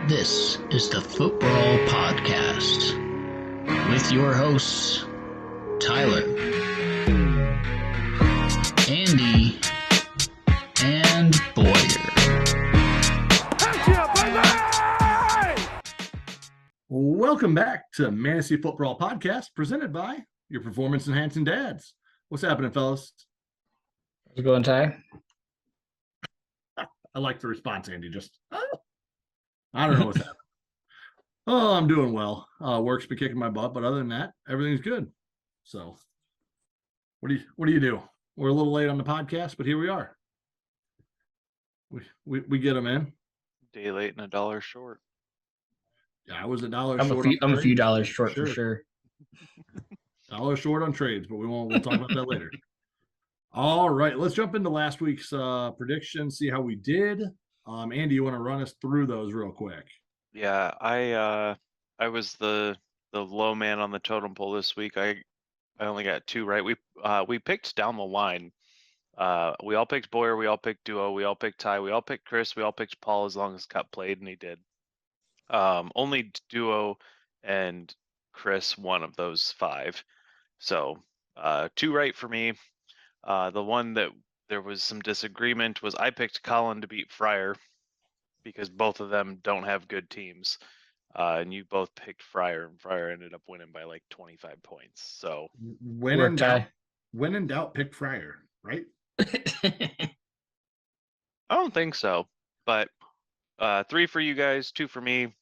This is the Footbrawl Podcast with your hosts, Tyler, Andy, and Boyer. Welcome back to Mantasy Footbrawl Podcast, presented by your performance enhancing dads. What's happening, fellas? How's it going, Ty? I like the response, Andy. I don't know what's happening. Oh, I'm doing well. Work's been kicking my butt, but other than that, everything's good. So, what do you do? We're a little late on the podcast, but here we are. We get them in. Day late and $1 short. Yeah, I was $1 I'm short. I'm a few dollars short for sure. $1 short on trades, but we'll talk about that later. All right, let's jump into last week's predictions, see how we did. Andy, you want to run us through those real quick? Yeah, I was the low man on the totem pole this week. I only got 2 right. We picked down the line. We all picked Boyer, we all picked Duo, we all picked Ty, we all picked Chris, we all picked Paul as long as Cup played, and he did. Only Duo and Chris, one of those 5. So 2 right for me. The one that there was some disagreement was I picked Colin to beat Fryer because both of them don't have good teams. And you both picked Fryer, and Fryer ended up winning by like 25 points. So when in doubt, pick Fryer, right? I don't think so, but 3 for you guys, 2 for me.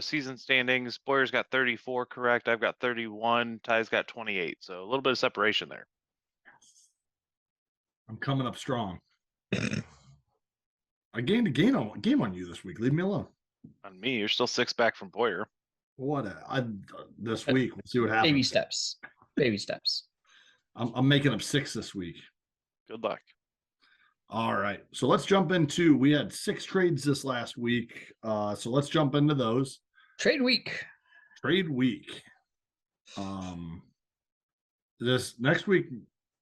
Season standings, Boyer's got 34 correct. I've got 31. Ty's got 28. So a little bit of separation there. I'm coming up strong. I gained a game on you this week. Leave me alone. On me, you're still 6 back from Boyer. This week, we'll see what happens. Baby steps. I'm making up 6 this week. Good luck. All right, so let's jump into. We had 6 trades this last week, so let's jump into those. Trade week. This next week,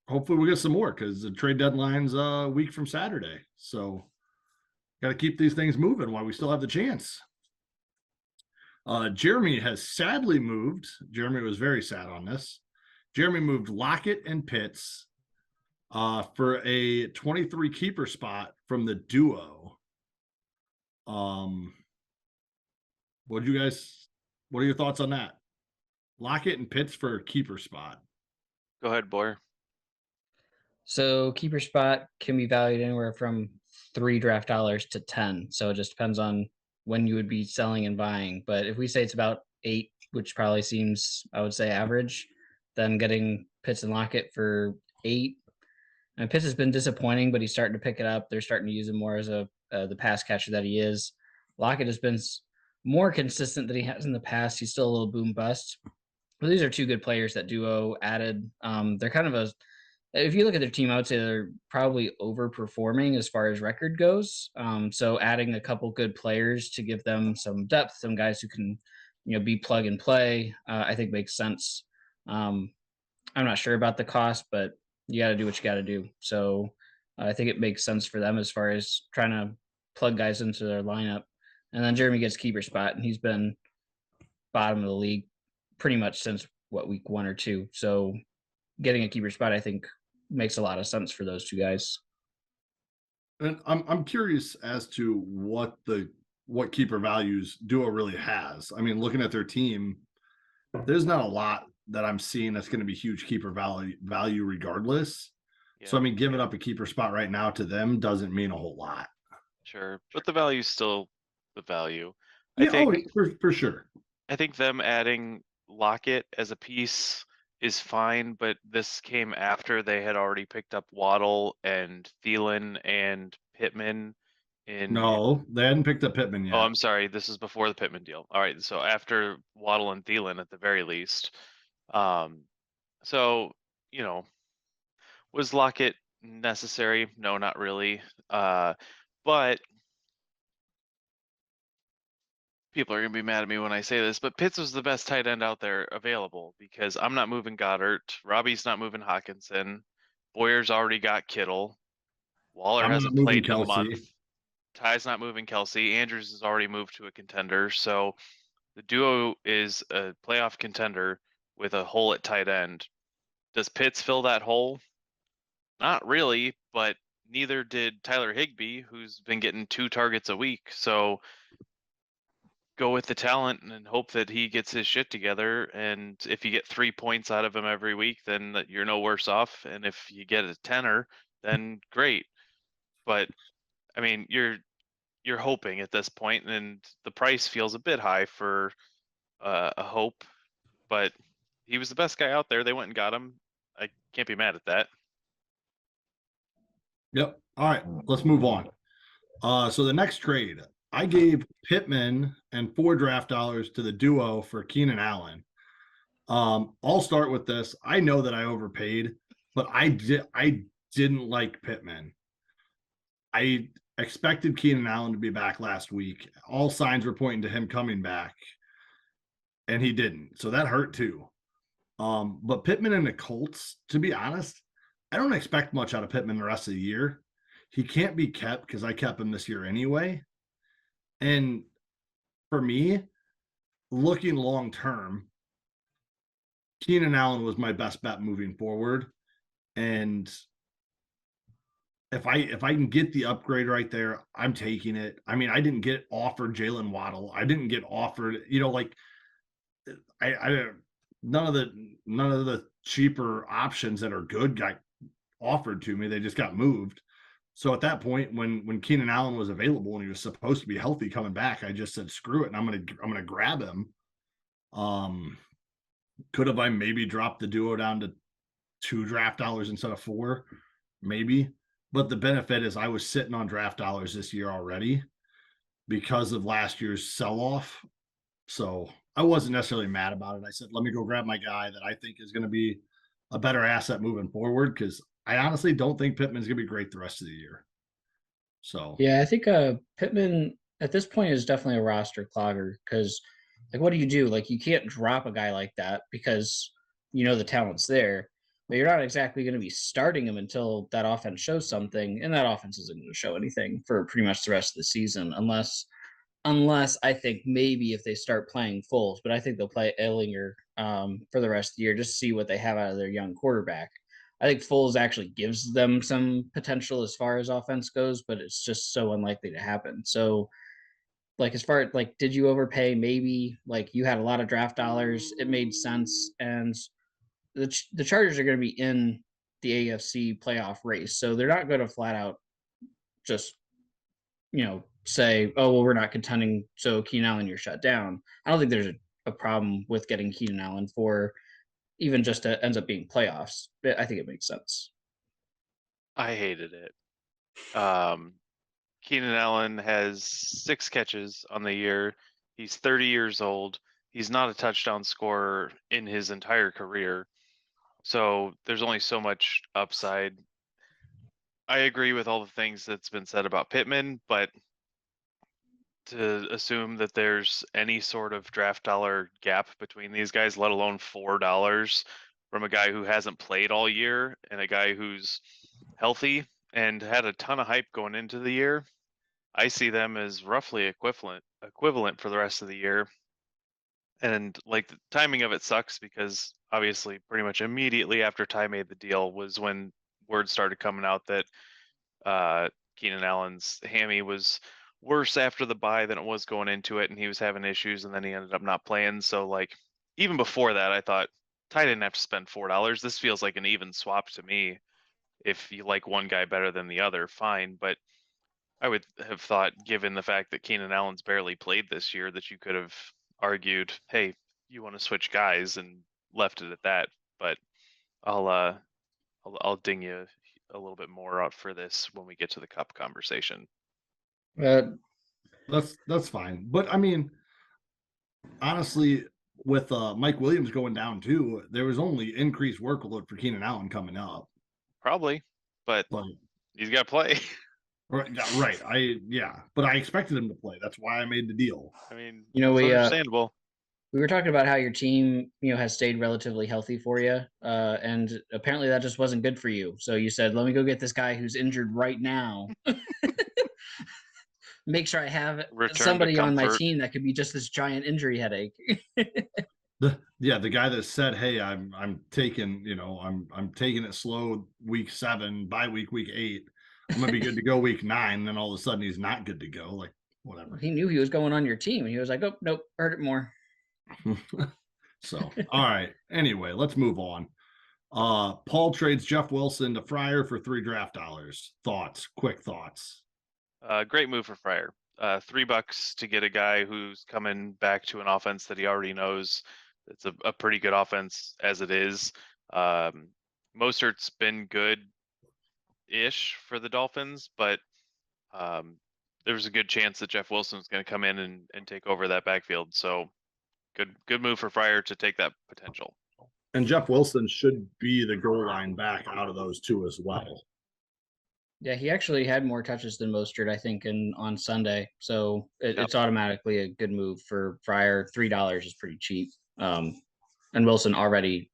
hopefully we'll get some more because the trade deadline's a week from Saturday. So got to keep these things moving while we still have the chance. Jeremy has sadly moved. Jeremy was very sad on this. Jeremy moved Lockett and Pitts for a 23 keeper spot from the Duo. What are your thoughts on that? Lockett and Pitts for a keeper spot. Go ahead, Boyer. So keeper spot can be valued anywhere from $3 draft dollars to 10. So it just depends on when you would be selling and buying. But if we say it's about 8, which probably seems, I would say, average, then getting Pitts and Lockett for 8. And Pitts has been disappointing, but he's starting to pick it up. They're starting to use him more as the pass catcher that he is. Lockett has been more consistent than he has in the past. He's still a little boom bust. But these are 2 good players that Duo added. They're kind of if you look at their team, I would say they're probably overperforming as far as record goes. So adding a couple good players to give them some depth, some guys who can, be plug and play, I think makes sense. I'm not sure about the cost, but you got to do what you got to do. So I think it makes sense for them as far as trying to plug guys into their lineup. And then Jeremy gets keeper spot, and he's been bottom of the league pretty much since week 1 or 2. So getting a keeper spot, I think, makes a lot of sense for those 2 guys. And I'm curious as to what keeper values Duo really has. I mean, looking at their team, there's not a lot that I'm seeing that's going to be huge keeper value regardless. Yeah. So I mean, giving up a keeper spot right now to them doesn't mean a whole lot. Sure, but the value's still the value. Yeah, I think, for sure. I think them adding Lockett as a piece is fine, but this came after they had already picked up Waddle and Thielen and Pittman. No, they hadn't picked up Pittman yet. Oh, I'm sorry. This is before the Pittman deal. All right, so after Waddle and Thielen at the very least. So, was Lockett necessary? No, not really. But people are going to be mad at me when I say this, but Pitts was the best tight end out there available because I'm not moving Goddard. Robbie's not moving Hawkinson. Boyer's already got Kittle. Waller hasn't played in a month. Ty's not moving Kelsey. Andrews has already moved to a contender. So the duo is a playoff contender with a hole at tight end. Does Pitts fill that hole? Not really, but neither did Tyler Higbee, who's been getting 2 targets a week. So go with the talent and hope that he gets his shit together. And if you get 3 points out of him every week, then you're no worse off. And if you get a tenner, then great. But I mean, you're hoping at this point, and the price feels a bit high for a hope. But he was the best guy out there. They went and got him. I can't be mad at that. Yep. All right, let's move on. So the next trade, I gave Pittman and 4 draft dollars to the duo for Keenan Allen. I'll start with this. I know that I overpaid, but I didn't like Pittman. I expected Keenan Allen to be back last week. All signs were pointing to him coming back, and he didn't. So that hurt too. But Pittman and the Colts, to be honest, I don't expect much out of Pittman the rest of the year. He can't be kept because I kept him this year anyway. And for me, looking long term, Keenan Allen was my best bet moving forward. And if I can get the upgrade right there, I'm taking it. I mean, I didn't get offered Jalen Waddle. I didn't get offered, like I none of the cheaper options that are good got offered to me. They just got moved. So at that point, when Keenan Allen was available and he was supposed to be healthy coming back, I just said, screw it, and I'm gonna grab him. Could have I maybe dropped the duo down to 2 draft dollars instead of 4? Maybe. But the benefit is I was sitting on draft dollars this year already because of last year's sell-off. So I wasn't necessarily mad about it. I said, let me go grab my guy that I think is going to be a better asset moving forward, because I honestly don't think Pittman's going to be great the rest of the year. So yeah, I think Pittman at this point is definitely a roster clogger, because like, what do you do? Like, you can't drop a guy like that because the talent's there, but you're not exactly going to be starting him until that offense shows something, and that offense isn't going to show anything for pretty much the rest of the season unless I think maybe if they start playing Foles, but I think they'll play Ellinger for the rest of the year just to see what they have out of their young quarterback. I think Foles actually gives them some potential as far as offense goes, but it's just so unlikely to happen. So, like, as far as like, did you overpay? Maybe. Like, you had a lot of draft dollars. It made sense. And the Chargers are going to be in the AFC playoff race. So they're not going to flat out just, say, oh, well, we're not contending, so Keenan Allen, you're shut down. I don't think there's a problem with getting Keenan Allen for even just to ends up being playoffs. I think it makes sense. I hated it. Keenan Allen has 6 catches on the year. He's 30 years old. He's not a touchdown scorer in his entire career. So there's only so much upside. I agree with all the things that's been said about Pittman, but to assume that there's any sort of draft dollar gap between these guys, let alone $4 from a guy who hasn't played all year and a guy who's healthy and had a ton of hype going into the year, I see them as roughly equivalent for the rest of the year. And like, the timing of it sucks because obviously pretty much immediately after Ty made the deal was when word started coming out that Keenan Allen's hammy was worse after the bye than it was going into it, and he was having issues, and then he ended up not playing. So like, even before that, I thought Ty didn't have to spend $4. This feels like an even swap to me. If you like one guy better than the other, fine. But I would have thought, given the fact that Keenan Allen's barely played this year, that you could have argued, hey, you want to switch guys, and left it at that. But I'll ding you a little bit more out for this when we get to the cup conversation. that's fine. But I mean, honestly, with Mike Williams going down too, there was only increased workload for Keenan Allen coming up. Probably, but he's got to play. Right. But I expected him to play. That's why I made the deal. I mean, we understandable. We were talking about how your team, has stayed relatively healthy for you, and apparently that just wasn't good for you. So you said, "Let me go get this guy who's injured right now." make sure I have Return to somebody on my comfort. team that could be just this giant injury headache. The guy that said, "Hey, I'm taking, I'm taking it slow week 7, bye week 8. I'm gonna be good to go week 9." Then all of a sudden he's not good to go. Like, whatever. He knew he was going on your team, and he was like, "Oh, nope, heard it more." So, all right. Anyway, let's move on. Paul trades Jeff Wilson to Fryer for $3 Thoughts? Quick thoughts. Great move for Fryer. $3 to get a guy who's coming back to an offense that he already knows. It's a pretty good offense as it is. Mostert's been good-ish for the Dolphins, but there was a good chance that Jeff Wilson's going to come in and take over that backfield. So good move for Fryer to take that potential. And Jeff Wilson should be the goal line back out of those two as well. Yeah, he actually had more touches than Mostert, I think, on Sunday. So it's automatically a good move for Fryer. $3 is pretty cheap. And Wilson already,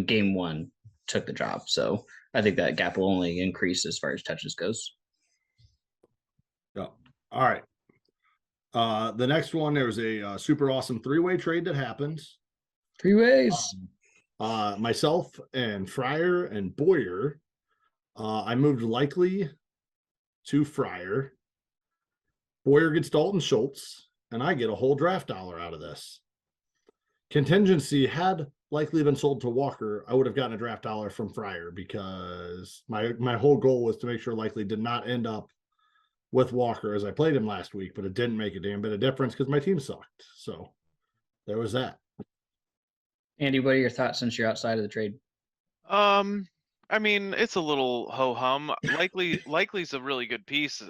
game 1 took the job. So I think that gap will only increase as far as touches goes. Yeah. All right. The next one, there was a super awesome 3-way trade that happened. 3 ways. Myself and Fryer and Boyer. I moved Likely to Fryer. Boyer gets Dalton Schultz, and I get a whole draft dollar out of this. Contingency had Likely been sold to Walker, I would have gotten a draft dollar from Fryer because my whole goal was to make sure Likely did not end up with Walker as I played him last week, but it didn't make a damn bit of difference because my team sucked. So there was that. Andy, what are your thoughts since you're outside of the trade? It's a little ho-hum. Likely's a really good piece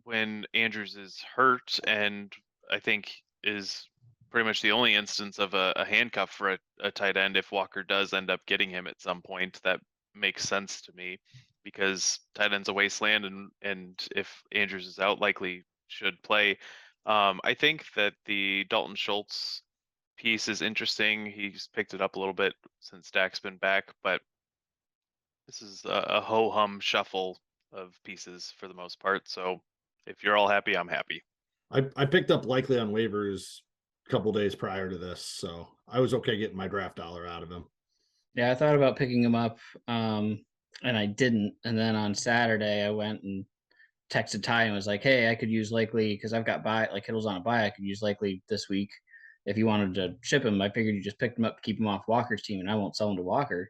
when Andrews is hurt, and I think is pretty much the only instance of a handcuff for a tight end. If Walker does end up getting him at some point, that makes sense to me because tight end's a wasteland, and if Andrews is out, Likely should play. I think that the Dalton Schultz piece is interesting. He's picked it up a little bit since Dak's been back, but this is a ho-hum shuffle of pieces for the most part. So if you're all happy, I'm happy. I picked up Likely on waivers a couple days prior to this, so I was okay getting my draft dollar out of him. Yeah, I thought about picking him up, and I didn't. And then on Saturday, I went and texted Ty and was like, "Hey, I could use Likely because I've got Kittle's on a bye. I could use Likely this week. If you wanted to ship him, I figured you just picked him up to keep him off Walker's team, and I won't sell him to Walker."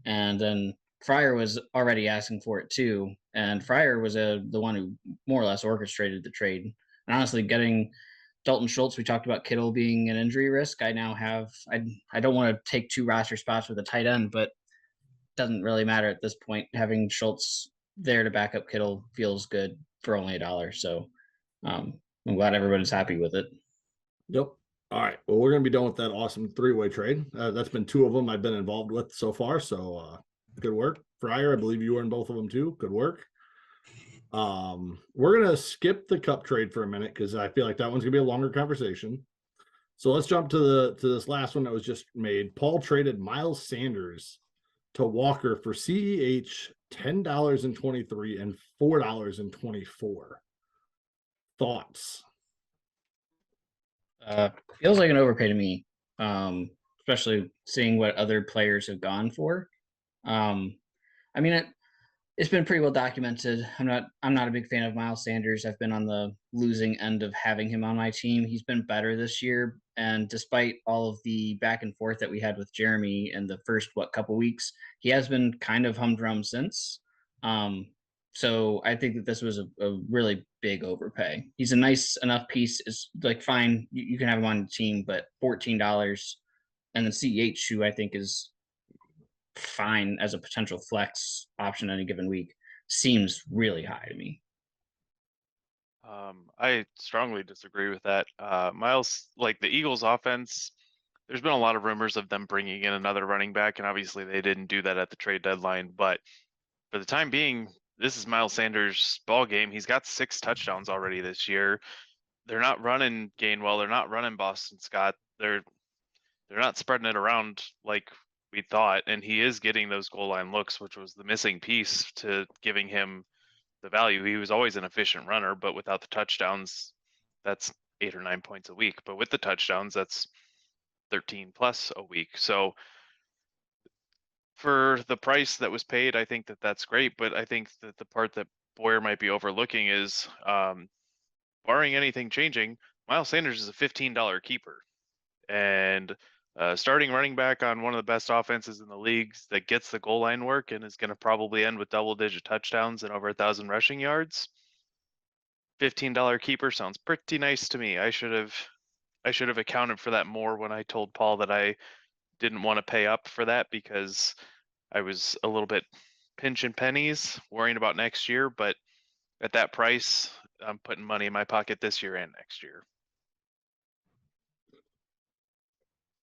And then Fryer was already asking for it too, and Fryer was the one who more or less orchestrated the trade. And honestly, getting Dalton Schultz, we talked about Kittle being an injury risk. I now have I don't want to take 2 roster spots with a tight end, but doesn't really matter at this point. Having Schultz there to back up Kittle feels good for only $1. So I'm glad everybody's happy with it. Yep. All right. Well, we're going to be done with that awesome 3-way trade. That's been 2 of them I've been involved with so far. So good work. Fryer, I believe you were in both of them too. Good work. We're going to skip the cup trade for a minute because I feel like that one's going to be a longer conversation. So let's jump to this last one that was just made. Paul traded Miles Sanders to Walker for CEH $10.23 and $4.24. Thoughts? Feels like an overpay to me, especially seeing what other players have gone for. It's been pretty well documented. I'm not a big fan of Miles Sanders. I've been on the losing end of having him on my team. He's been better this year, and despite all of the back and forth that we had with Jeremy in the first couple weeks, he has been kind of humdrum since. So I think that this was a really big overpay. He's a nice enough piece. It's like fine, you can have him on the team, but $14, and then CEH, who I think is fine as a potential flex option any given week, seems really high to me. I strongly disagree with that. Miles, like the Eagles offense, there's been a lot of rumors of them bringing in another running back, and obviously they didn't do that at the trade deadline. But for the time being, this is Miles Sanders' ball game. He's got 6 touchdowns already this year. They're not running Gainwell. They're not running Boston Scott. They're not spreading it around like we thought, and he is getting those goal line looks, which was the missing piece to giving him the value. He was always an efficient runner, but without the touchdowns, that's 8 or 9 points a week. But with the touchdowns, that's 13 plus a week. So for the price that was paid, I think that that's great. But I think that the part that Boyer might be overlooking is, barring anything changing, Miles Sanders is a $15 keeper. And starting running back on one of the best offenses in the leagues that gets the goal line work and is going to probably end with double-digit touchdowns and over 1,000 rushing yards. $15 keeper sounds pretty nice to me. I should have accounted for that more when I told Paul that I didn't want to pay up for that, because I was a little bit pinching pennies, worrying about next year. But at that price, I'm putting money in my pocket this year and next year.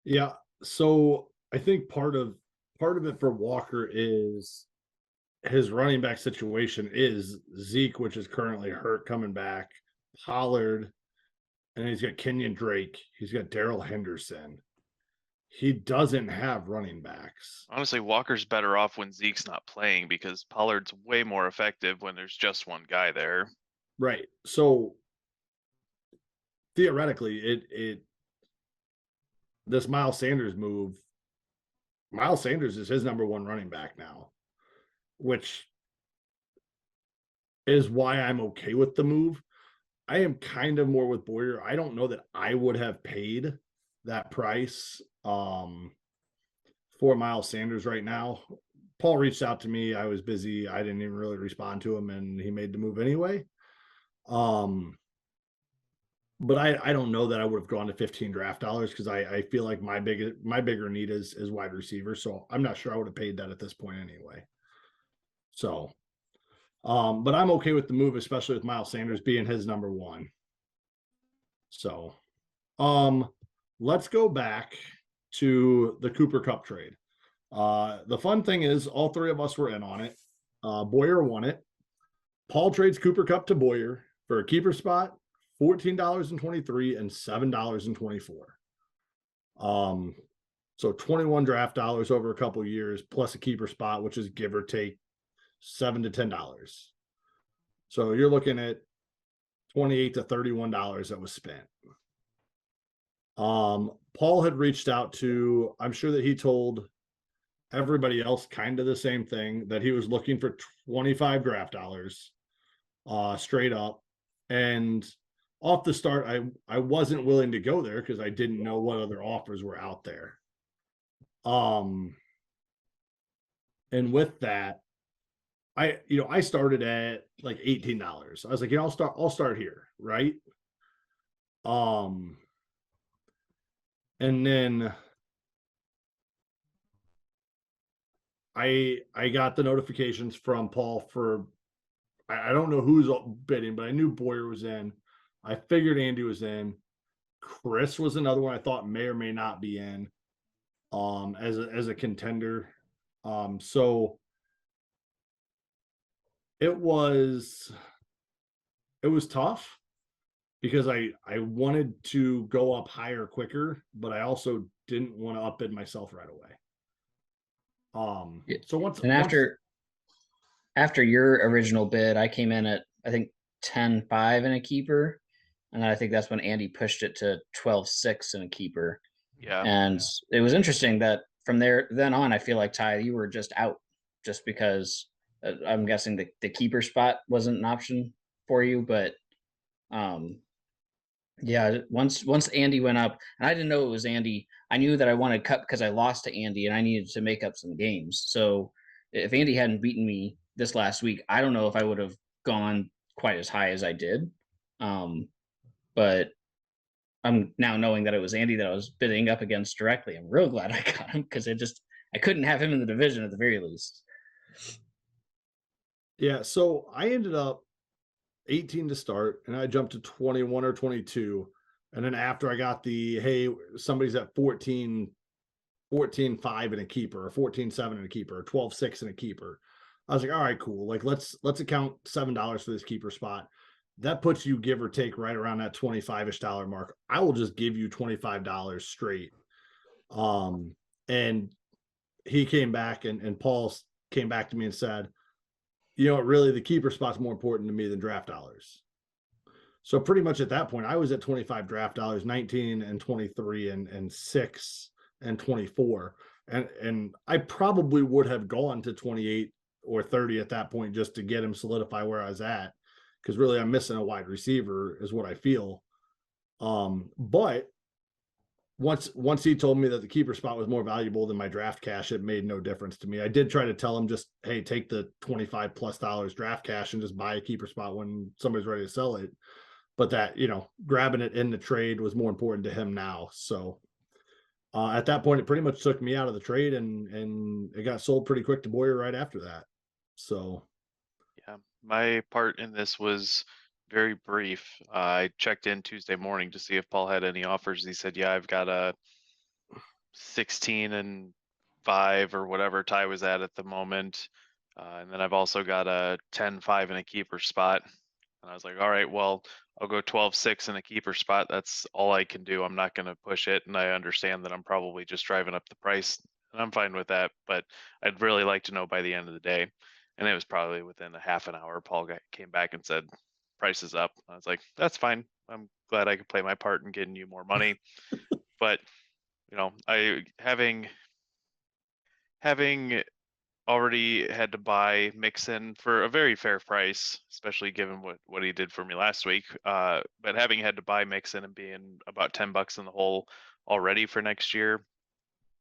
Yeah. So I think part of it for Walker is his running back situation is Zeke, which is currently hurt, coming back, Pollard, and he's got Kenyon Drake. He's got Darrell Henderson. He doesn't have running backs. Honestly, Walker's better off when Zeke's not playing, because Pollard's way more effective when there's just one guy there. Right. So theoretically, this Miles Sanders move, Miles Sanders is his number one running back now, which is why I'm okay with the move. I am kind of more with Boyer. I don't know that I would have paid that price for Miles Sanders right now. Paul reached out to me. I was busy. I didn't even really respond to him, and he made the move anyway. But I don't know that I would have gone to 15 draft dollars, because I feel like my bigger need is wide receiver. So I'm not sure I would have paid that at this point anyway. So, but I'm okay with the move, especially with Miles Sanders being his number one. So, let's go back to the Cooper Kupp trade. The fun thing is all three of us were in on it. Boyer won it. Paul trades Cooper Kupp to Boyer for a keeper spot, $14.23 and $7.24. So 21 draft dollars over a couple years, plus a keeper spot, which is give or take $7 to $10. So you're looking at $28 to $31 that was spent. Paul had reached out to, I'm sure that he told everybody else kind of the same thing, that he was looking for 25 draft dollars straight up. And off the start, I wasn't willing to go there because I didn't know what other offers were out there. And with that, I started at like $18. I was like, I'll start here, right? And then I got the notifications from Paul for, I don't know who's bidding, but I knew Boyer was in. I figured Andy was in. Chris was another one I thought may or may not be in as a contender. So it was tough because I wanted to go up higher quicker, but I also didn't want to upbid myself right away. So after your original bid, I came in at, I think, 10.5 in a keeper. And I think that's when Andy pushed it to 12.6 in a keeper. Yeah. And it was interesting that from then on, I feel like, Ty, you were just out just because I'm guessing the keeper spot wasn't an option for you. But yeah, once Andy went up, and I didn't know it was Andy, I knew that I wanted Kupp because I lost to Andy and I needed to make up some games. So if Andy hadn't beaten me this last week, I don't know if I would have gone quite as high as I did. But I'm now knowing that it was Andy that I was bidding up against directly. I'm real glad I got him because I couldn't have him in the division at the very least. Yeah, so I ended up 18 to start, and I jumped to 21 or 22. And then after I got hey, somebody's at 14.5 in a keeper, or 14.7 in a keeper, or 12.6 in a keeper, I was like, all right, cool. Like let's account $7 for this keeper spot. That puts you give or take right around that $25-ish mark. I will just give you $25 straight. And he came back and Paul came back to me and said, really the keeper spot's more important to me than draft dollars. So pretty much at that point, I was at 25 draft dollars, 19 and 23 and 6 and 24. And I probably would have gone to 28 or 30 at that point just to get him solidify where I was at. Because really I'm missing a wide receiver is what I feel. But once he told me that the keeper spot was more valuable than my draft cash, it made no difference to me. I did try to tell him just, hey, take the $25+ draft cash and just buy a keeper spot when somebody's ready to sell it. But that, grabbing it in the trade was more important to him now. So at that point, it pretty much took me out of the trade and it got sold pretty quick to Boyer right after that. So. Yeah, my part in this was very brief. I checked in Tuesday morning to see if Paul had any offers. He said, yeah, I've got a 16 and 5 or whatever Ty was at the moment. And then I've also got a 10-5 in a keeper spot. And I was like, all right, well, I'll go 12-6 in a keeper spot. That's all I can do. I'm not going to push it. And I understand that I'm probably just driving up the price. And I'm fine with that. But I'd really like to know by the end of the day. And it was probably within a half an hour, Paul came back and said, price is up. I was like, that's fine. I'm glad I could play my part in getting you more money. But, I having already had to buy Mixon for a very fair price, especially given what he did for me last week. But having had to buy Mixon and being about $10 in the hole already for next year,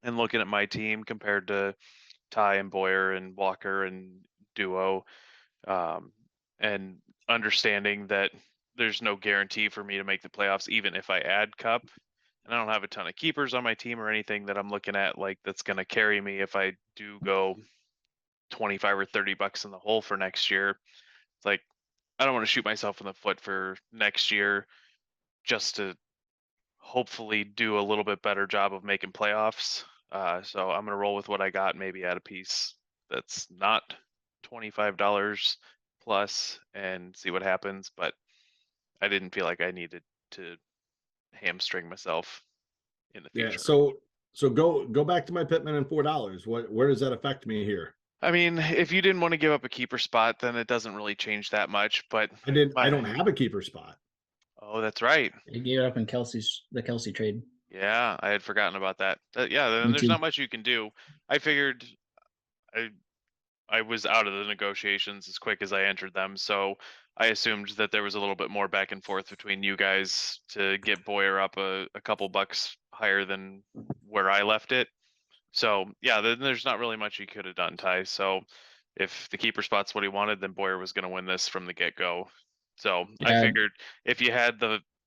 and looking at my team compared to Ty and Boyer and Walker and Duo, and understanding that there's no guarantee for me to make the playoffs, even if I add Cup. And I don't have a ton of keepers on my team or anything that I'm looking at that's going to carry me if I do go 25 or $30 in the hole for next year. It's like, I don't want to shoot myself in the foot for next year just to hopefully do a little bit better job of making playoffs. So I'm going to roll with what I got, maybe add a piece that's not $25 plus and see what happens. But I didn't feel like I needed to hamstring myself in the future. Yeah. So go back to my Pittman and $4. Where does that affect me here? I mean, if you didn't want to give up a keeper spot, then it doesn't really change that much. But I don't have a keeper spot. Oh, that's right. He gave it up in the Kelsey trade. Yeah, I had forgotten about that. Yeah, then there's not much you can do. I figured I was out of the negotiations as quick as I entered them, so I assumed that there was a little bit more back and forth between you guys to get Boyer up a couple bucks higher than where I left it. So yeah, then there's not really much you could have done, Ty. So if the keeper spot's what he wanted, then Boyer was going to win this from the get-go. So I figured if you had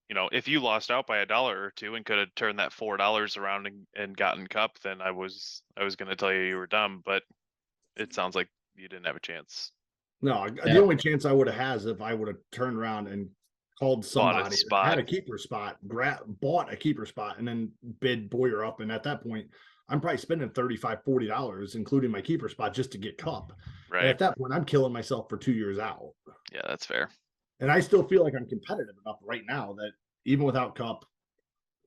if you lost out by $1 or $2 and could have turned that $4 around and gotten Cup, then I was going to tell you were dumb, but it sounds like you didn't have a chance. No, the only chance I would have had is if I would have turned around and called somebody, had a keeper spot, bought a keeper spot, and then bid Boyer up. And at that point, I'm probably spending $35, $40, including my keeper spot, just to get Cup. Right. And at that point, I'm killing myself for 2 years out. Yeah, that's fair. And I still feel like I'm competitive enough right now that even without Cup,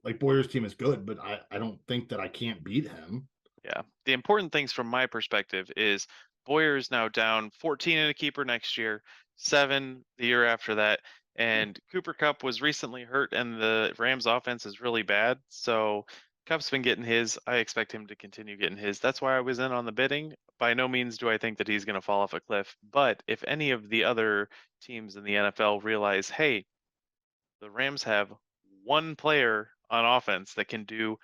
like Boyer's team is good, but I don't think that I can't beat him. Yeah. The important things from my perspective is Boyer is now down 14 in a keeper next year, 7 the year after that. And Cooper Kupp was recently hurt and the Rams offense is really bad. So Kupp's been getting his. I expect him to continue getting his. That's why I was in on the bidding. By no means do I think that he's going to fall off a cliff. But if any of the other teams in the NFL realize, hey, the Rams have one player on offense that can do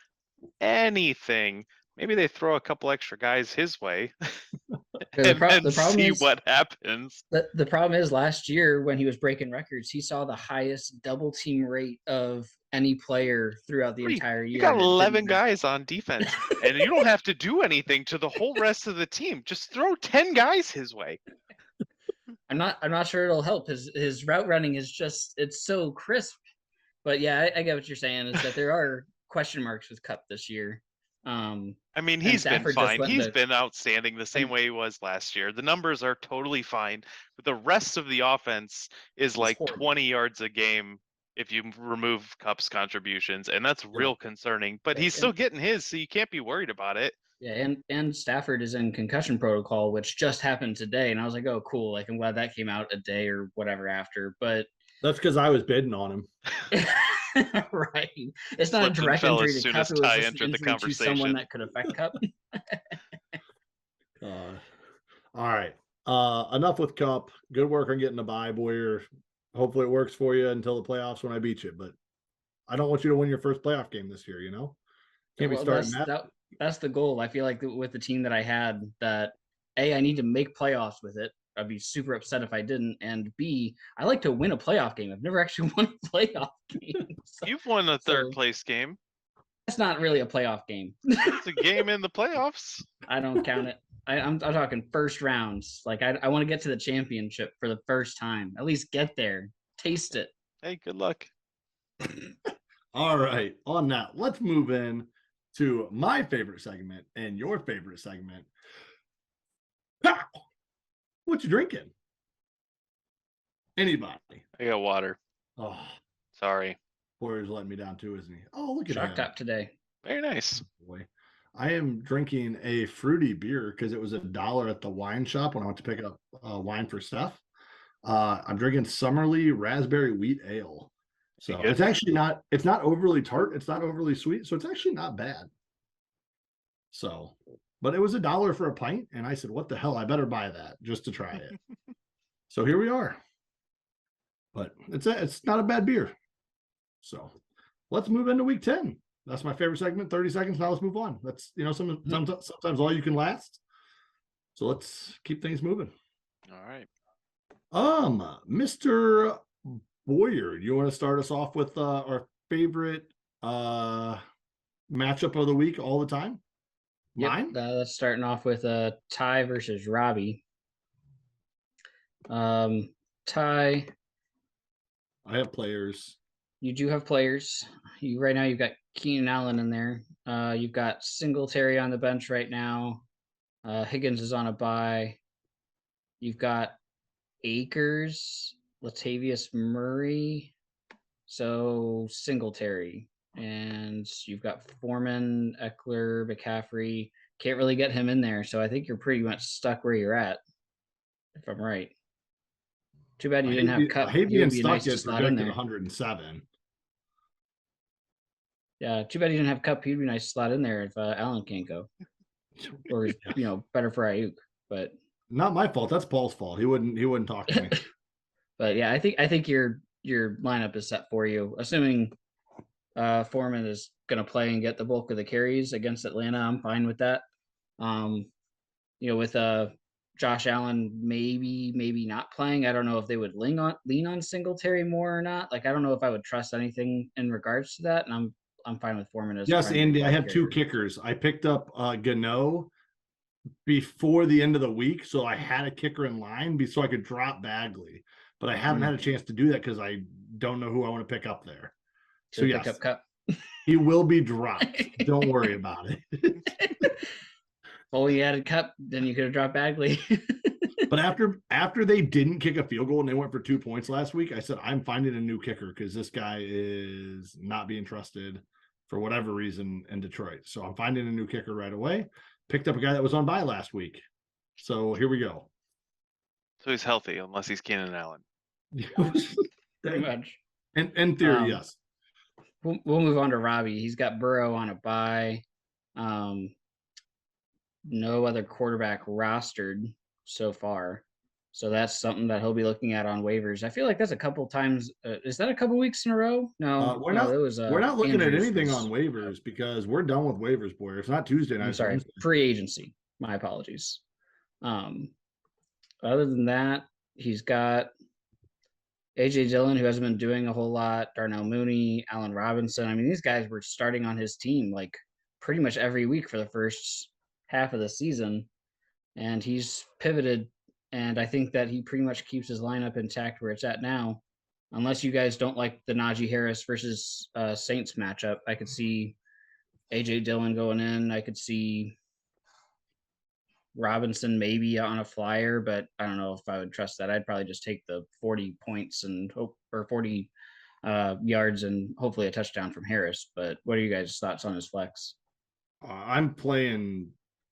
anything, maybe they throw a couple extra guys his way and the problem see what happens. The problem is last year when he was breaking records, he saw the highest double team rate of any player throughout the entire year. You got 11 guys on defense, and you don't have to do anything to the whole rest of the team. Just throw 10 guys his way. I'm not sure it'll help. His route running is just, it's so crisp. But yeah, I get what you're saying, is that there are question marks with Kupp this year. I mean, he's been fine. He's been outstanding the same way he was last year. The numbers are totally fine, but the rest of the offense is like 20 yards a game if you remove Kupp's contributions, and that's real concerning. But he's still getting his, so you can't be worried about it. Yeah, and Stafford is in concussion protocol, which just happened today, and I was like, oh, cool. Like, I'm glad that came out a day or whatever after. But That's because I was bidding on him. right, it's not a Slipped and direct fell injury as to soon Cup. as It was Ty just an entered the injury to someone conversation. that could affect Cup. All right. Enough with Cup. Good work on getting a bye, Boyer. Hopefully it works for you until the playoffs when I beat you. But I don't want you to win your first playoff game this year, you know? Can't be Well, starting that. that's the goal. I feel like with the team that I had, that A, I need to make playoffs with it. I'd be super upset if I didn't. And B, I like to win a playoff game. I've never actually won a playoff game. You've won a third place game. That's not really a playoff game. It's a game in the playoffs. I don't count it. I'm talking first rounds. Like, I want to get to the championship for the first time. At least get there. Taste it. Hey, good luck. All right. On that, let's move in to my favorite segment and your favorite segment. Pow! What you drinking? Anybody? I got water. Oh, Sorry. Boyer's letting me down too, isn't he? Oh, look at Shock him. top today. Very nice. Boy. I am drinking a fruity beer because it was $1 at the wine shop when I went to pick up wine for Steph. I'm drinking Summerly Raspberry Wheat Ale. So it's actually it's not overly tart. It's not overly sweet. So it's actually not bad. So, but it was $1 for a pint. And I said, what the hell? I better buy that just to try it. So here we are. But it's not a bad beer. So let's move into week 10. That's my favorite segment. 30 seconds. Now let's move on. That's, sometimes all you can last. So let's keep things moving. All right. Mr. Boyer, you want to start us off with our favorite matchup of the week all the time? Mine? Let's starting off with Ty versus Robbie. Ty, I have players. You do have players. Right now you've got Keenan Allen in there. You've got Singletary on the bench right now. Higgins is on a bye. You've got Akers, Latavius Murray, so Singletary. And you've got Foreman, Eckler, McCaffrey. Can't really get him in there, so I think you're pretty much stuck where you're at, if I'm right. Too bad you didn't have Cup. I hate being stuck nice at projected 107. Yeah, too bad you didn't have Cup. He'd be nice to slot in there if Allen can't go. Or better for Ayuk, but not my fault. That's Paul's fault. He wouldn't talk to me. But yeah, I think your lineup is set for you, assuming Foreman is going to play and get the bulk of the carries against Atlanta. I'm fine with that. With Josh Allen maybe not playing, I don't know if they would lean on Singletary more or not. Like, I don't know if I would trust anything in regards to that, and I'm fine with Foreman as yes, Andy. I have two kickers. I picked up Gano before the end of the week, so I had a kicker in line so I could drop Bagley, but I haven't had a chance to do that because I don't know who I want to pick up there. So yes, pick up Cup. He will be dropped. Don't worry about it. Well, you added Cup, then you could have dropped Bagley. But after they didn't kick a field goal and they went for 2 points last week, I said, I'm finding a new kicker because this guy is not being trusted for whatever reason in Detroit. So I'm finding a new kicker right away. Picked up a guy that was on bye last week. So here we go. So he's healthy unless he's Keenan Allen. Pretty much. In theory, yes. We'll move on to Robbie. He's got Burrow on a bye. No other quarterback rostered so far. So that's something that he'll be looking at on waivers. I feel like that's a couple times. Is that a couple weeks in a row? No, we're not looking at anything on waivers because we're done with waivers, boy. It's not Tuesday night. I'm sorry, free agency. My apologies. Other than that, he's got AJ Dillon, who hasn't been doing a whole lot. Darnell Mooney, Allen Robinson. I mean, these guys were starting on his team like pretty much every week for the first half of the season, and he's pivoted. And I think that he pretty much keeps his lineup intact where it's at now, unless you guys don't like the Najee Harris versus Saints matchup. I could see AJ Dillon going in. I could see Robinson maybe on a flyer, but I don't know if I would trust that. I'd probably just take the 40 points and hope, or 40 yards and hopefully a touchdown from Harris. But what are you guys' thoughts on his flex? I'm playing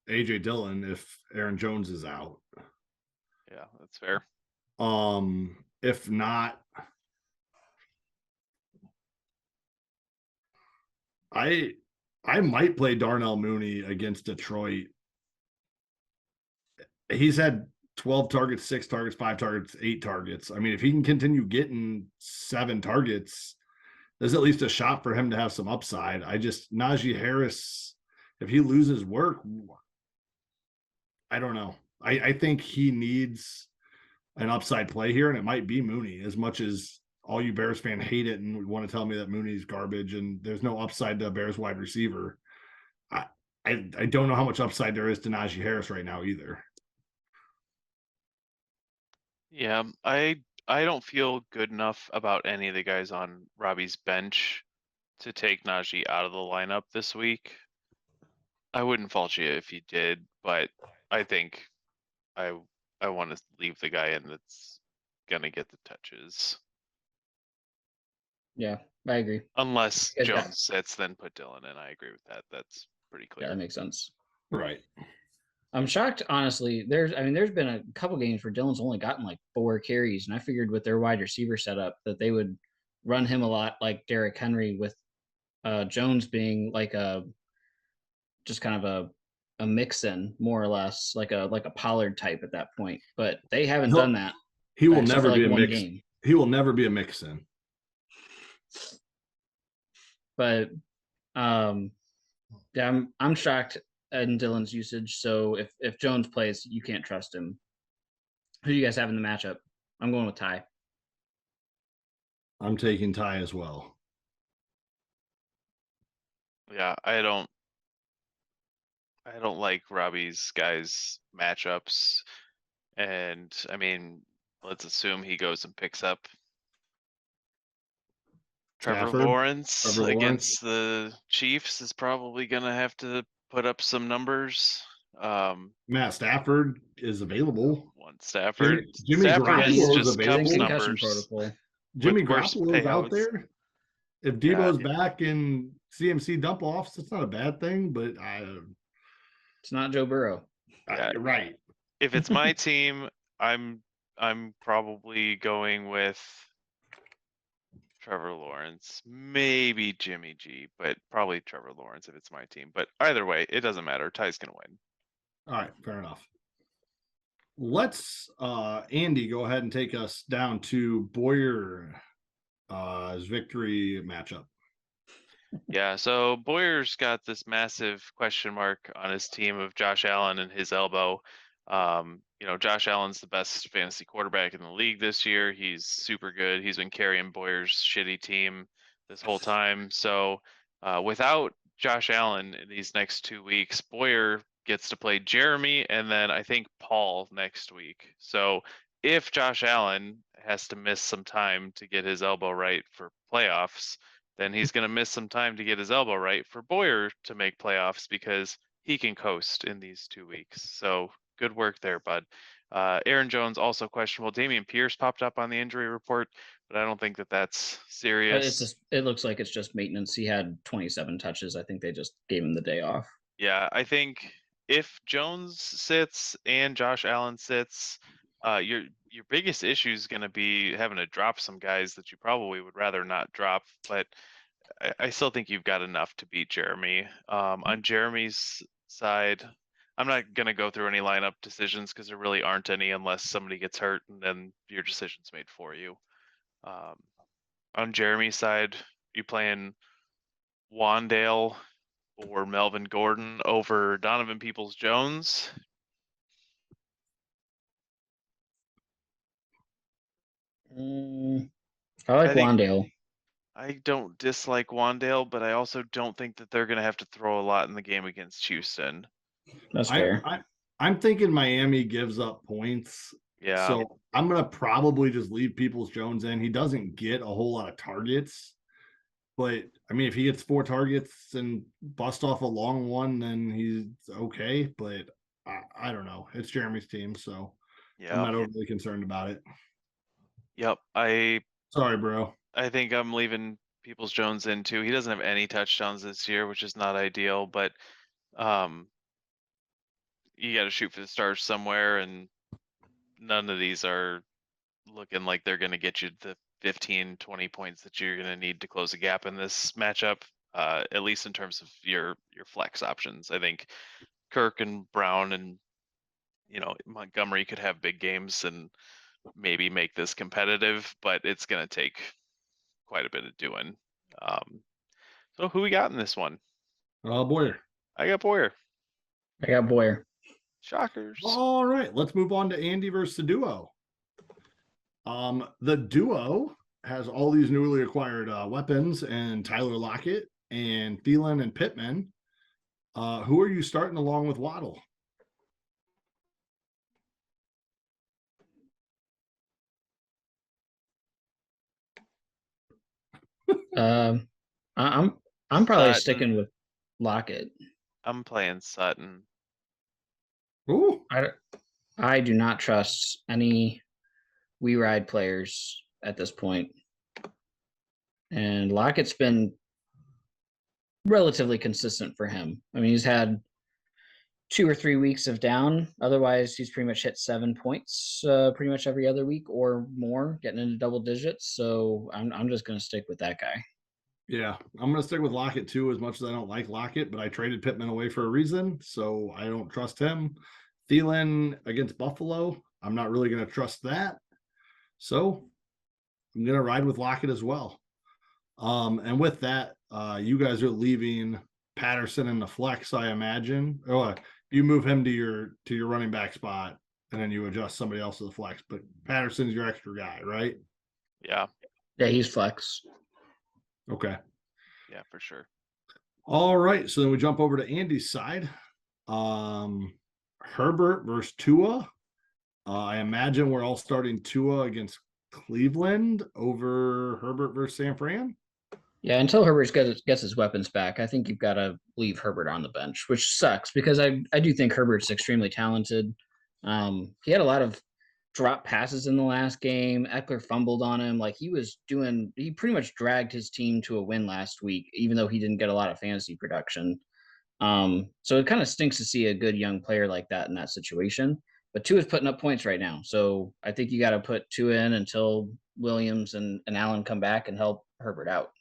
AJ Dillon if Aaron Jones is out. Yeah, that's fair. If not, I might play Darnell Mooney against Detroit. He's had 12 targets, 6 targets, 5 targets, 8 targets. I mean, if he can continue getting 7 targets, there's at least a shot for him to have some upside. Najee Harris, if he loses work, I don't know. I think he needs an upside play here, and it might be Mooney. As much as all you Bears fan hate it and want to tell me that Mooney's garbage and there's no upside to a Bears wide receiver, I don't know how much upside there is to Najee Harris right now either. Yeah, I don't feel good enough about any of the guys on Robbie's bench to take Najee out of the lineup this week. I wouldn't fault you if you did, but I think I want to leave the guy in that's gonna get the touches. Yeah, I agree. Unless Yeah, Jones sits, then put Dillon in. I agree with that. That's pretty Yeah, clear. that makes sense. Right. I'm shocked, honestly. There's been a couple games where Dillon's only gotten like 4 carries, and I figured with their wide receiver setup that they would run him a lot like Derrick Henry, with Jones being like just kind of a mix-in, more or less, like a Pollard type at that point. But they haven't done that. He will except never for, be like, a one mix. game. He will never be a mix-in. But yeah, I'm shocked in Dillon's usage. So if Jones plays, you can't trust him. Who do you guys have in the matchup? I'm going with Ty. I'm taking Ty as well. Yeah, I don't like Robbie's guys matchups. And I mean, let's assume he goes and picks up Trevor Lawrence against the Chiefs is probably gonna have to put up some numbers. Matt Stafford is available. Stafford Garoppolo is is just available. Cubs Concussion numbers. protocol. Jimmy worse Garoppolo is out payouts. there. If Debo's back in CMC dump offs, it's not a bad thing, but it's not Joe Burrow. Right. If it's my team, I'm probably going with Trevor Lawrence, maybe Jimmy G, but probably Trevor Lawrence if it's my team. But either way, it doesn't matter. Ty's gonna win. All right, fair enough. Let's Andy go ahead and take us down to Boyer's victory matchup. Yeah, so Boyer's got this massive question mark on his team of Josh Allen and his elbow. Josh Allen's the best fantasy quarterback in the league this year. He's super good. He's been carrying Boyer's shitty team this whole time. So without Josh Allen in these next 2 weeks, Boyer gets to play Jeremy and then I think Paul next week. So if Josh Allen has to miss some time to get his elbow right for playoffs, then he's going to miss some time to get his elbow right for Boyer to make playoffs because he can coast in these 2 weeks. So good work there, bud. Aaron Jones also questionable. Dameon Pierce popped up on the injury report, but I don't think that that's serious. It looks like it's just maintenance. He had 27 touches. I think they just gave him the day off. Yeah, I think if Jones sits and Josh Allen sits, your biggest issue is going to be having to drop some guys that you probably would rather not drop, but I still think you've got enough to beat Jeremy. On Jeremy's side, I'm not going to go through any lineup decisions because there really aren't any unless somebody gets hurt and then your decision's made for you. On Jeremy's side, you playing Wandale or Melvin Gordon over Donovan Peoples-Jones? I like Wandale. I don't dislike Wandale, but I also don't think that they're going to have to throw a lot in the game against Houston. That's fair. I'm thinking Miami gives up points. Yeah. So I'm going to probably just leave Peoples-Jones in. He doesn't get a whole lot of targets. But, I mean, if he gets 4 targets and bust off a long one, then he's okay. But I don't know. It's Jeremy's team, so I'm not overly concerned about it. Yep. Sorry, bro. I think I'm leaving Peoples-Jones in too. He doesn't have any touchdowns this year, which is not ideal. But you got to shoot for the stars somewhere, and none of these are looking like they're going to get you the 15, 20 points that you're going to need to close a gap in this matchup. At least in terms of your flex options. I think Kirk and Brown and Montgomery could have big games and maybe make this competitive, but it's going to take quite a bit of doing. So who we got in this one? Boyer. I got Boyer. I got Boyer. Shockers. All right, let's move on to Andy versus the duo. The duo has all these newly acquired weapons and Tyler Lockett and Thielen and Pittman. Who are you starting along with Waddle? I'm probably Sutton. sticking with Lockett. I'm playing Sutton. Ooh. I do not trust any We Ride players at this point. And Lockett's been relatively consistent for him. I mean, he's had 2 or 3 weeks of down. Otherwise, he's pretty much hit 7 points pretty much every other week or more, getting into double digits. So I'm just going to stick with that guy. Yeah, I'm going to stick with Lockett too, as much as I don't like Lockett, but I traded Pittman away for a reason, so I don't trust him. Thielen against Buffalo, I'm not really going to trust that. So I'm going to ride with Lockett as well. And with that, you guys are leaving Patterson in the flex, I imagine. Oh, you move him to your running back spot, and then you adjust somebody else to the flex. But Patterson's your extra guy, right? Yeah. Yeah, he's flex. Okay. Yeah, for sure. All right. So then we jump over to Andy's side. Herbert versus Tua. I imagine we're all starting Tua against Cleveland over Herbert versus San Fran. Yeah, until Herbert gets his weapons back, I think you've got to leave Herbert on the bench, which sucks because I do think Herbert's extremely talented. He had a lot of drop passes in the last game. Eckler fumbled on him. Like he pretty much dragged his team to a win last week, even though he didn't get a lot of fantasy production. So it kind of stinks to see a good young player like that in that situation. But Tua's putting up points right now. So I think you got to put Tua in until Williams and Allen come back and help Herbert out.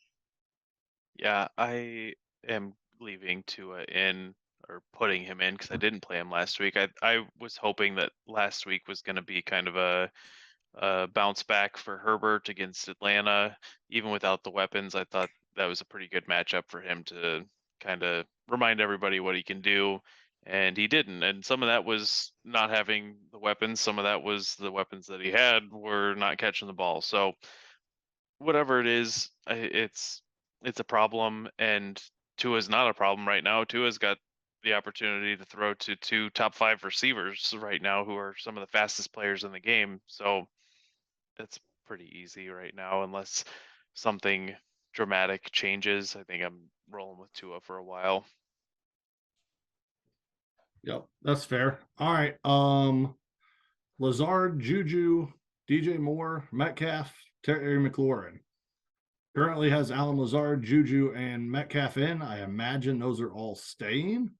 Yeah, I am leaving Tua in or putting him in because I didn't play him last week. I was hoping that last week was going to be kind of a bounce back for Herbert against Atlanta. Even without the weapons, I thought that was a pretty good matchup for him to kind of remind everybody what he can do. And he didn't. And some of that was not having the weapons. Some of that was the weapons that he had were not catching the ball. So whatever it is, it's a problem. And Tua's not a problem right now. Tua's got the opportunity to throw to 2 top 5 receivers right now who are some of the fastest players in the game. So it's pretty easy right now unless something dramatic changes. I think I'm rolling with Tua for a while. Yep, that's fair. All right. Lazard, Juju, DJ Moore, Metcalf, Terry McLaurin. Currently has Alan Lazard, Juju, and Metcalf in. I imagine those are all staying.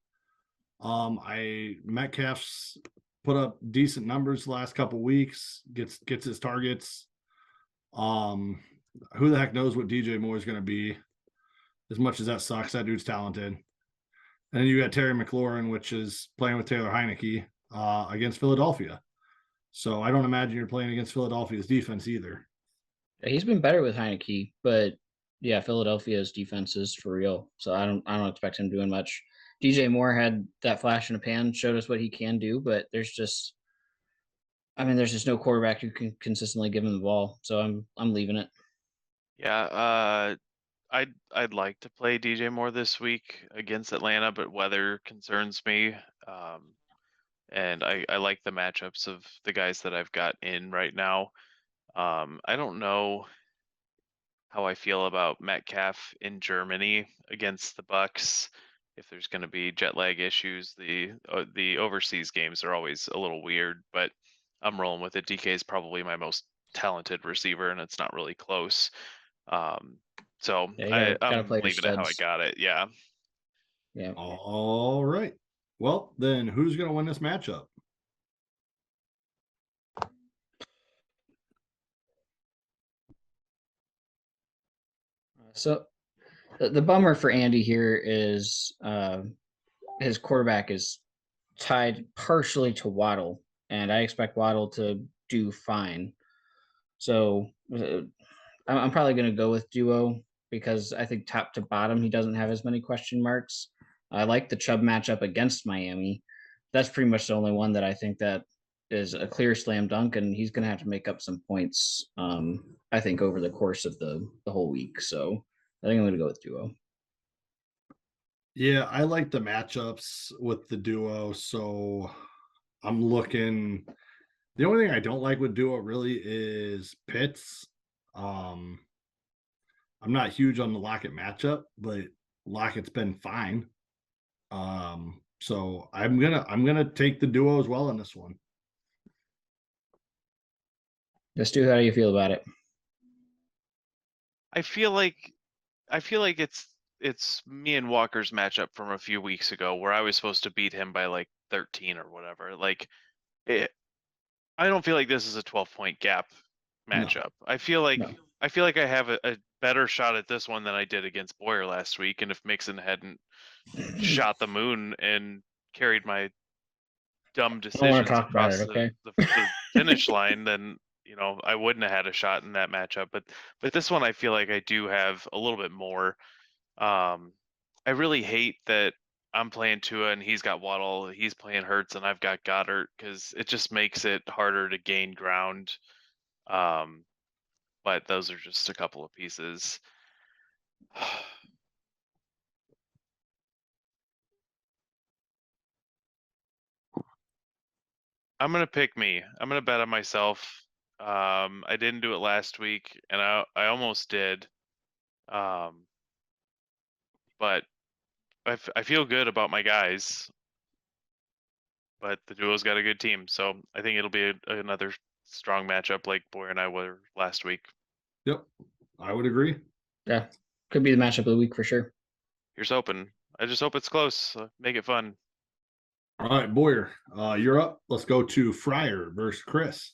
Metcalf's put up decent numbers the last couple weeks, gets his targets. Who the heck knows what DJ Moore is going to be? As much as that sucks, that dude's talented. And then you got Terry McLaurin, which is playing with Taylor Heineke against Philadelphia. So I don't imagine you're playing against Philadelphia's defense either. Yeah, he's been better with Heineke, but yeah, Philadelphia's defense is for real. So I don't expect him doing much. DJ Moore had that flash in the pan, showed us what he can do, but there's just no quarterback who can consistently give him the ball. So I'm leaving it. Yeah, I'd like to play DJ Moore this week against Atlanta, but weather concerns me. And I like the matchups of the guys that I've got in right now. I don't know how I feel about Metcalf in Germany against the Bucks. If there's going to be jet lag issues, the overseas games are always a little weird, but I'm rolling with it. DK is probably my most talented receiver, and it's not really close. So Yeah, I'm play leaving it how I got it. Yeah. Yeah. All right. Well, then who's going to win this matchup? So the bummer for Andy here is his quarterback is tied partially to Waddle, and I expect Waddle to do fine. So I'm probably going to go with duo because I think top to bottom he doesn't have as many question marks. I like the Chubb matchup against Miami. That's pretty much the only one that I think that is a clear slam dunk, and he's going to have to make up some points. I think over the course of the whole week. So I think I'm going to go with duo. Yeah, I like the matchups with the duo. So I'm looking. The only thing I don't like with duo really is Pitts. I'm not huge on the Lockett matchup, but Lockett's been fine. So I'm gonna take the duo as well in this one. Let's do. How do you feel about it? I feel like it's me and Walker's matchup from a few weeks ago where I was supposed to beat him by like 13 or whatever. Like I don't feel like this is a 12-point gap matchup. No. I feel like No. I have a better shot at this one than I did against Boyer last week. And if Mixon hadn't shot the moon and carried my dumb decisions talk about across it, okay? the finish line, then I wouldn't have had a shot in that matchup. But this one, I feel like I do have a little bit more. I really hate that I'm playing Tua and he's got Waddle, he's playing Hurts, and I've got Goddard because it just makes it harder to gain ground. But those are just a couple of pieces. I'm gonna pick me. I'm gonna bet on myself. I didn't do it last week, and I almost did. But I feel good about my guys. But the duo's got a good team, so I think it'll be another strong matchup like Boyer and I were last week. Yep, I would agree. Yeah, could be the matchup of the week for sure. Here's hoping. I just hope it's close. Make it fun. All right, Boyer, you're up. Let's go to Fryer versus Chris.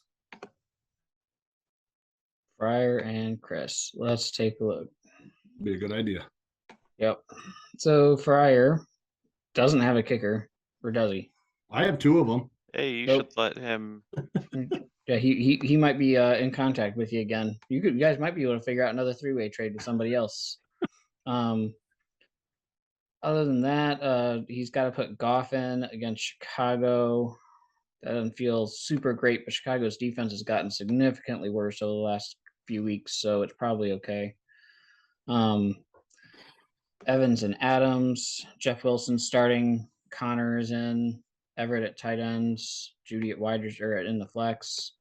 Fryer and Chris. Let's take a look. Be a good idea. Yep. So Fryer doesn't have a kicker, or does he? I have two of them. Hey, you Nope. should let him. Yeah, he might be in contact with you again. You guys might be able to figure out another three-way trade with somebody else. Other than that, he's got to put Goff in against Chicago. That doesn't feel super great, but Chicago's defense has gotten significantly worse over the last few weeks, so it's probably okay. Evans and Adams, Jeff Wilson starting, Connor is in, Everett at tight ends, Judy at wide or in the flex.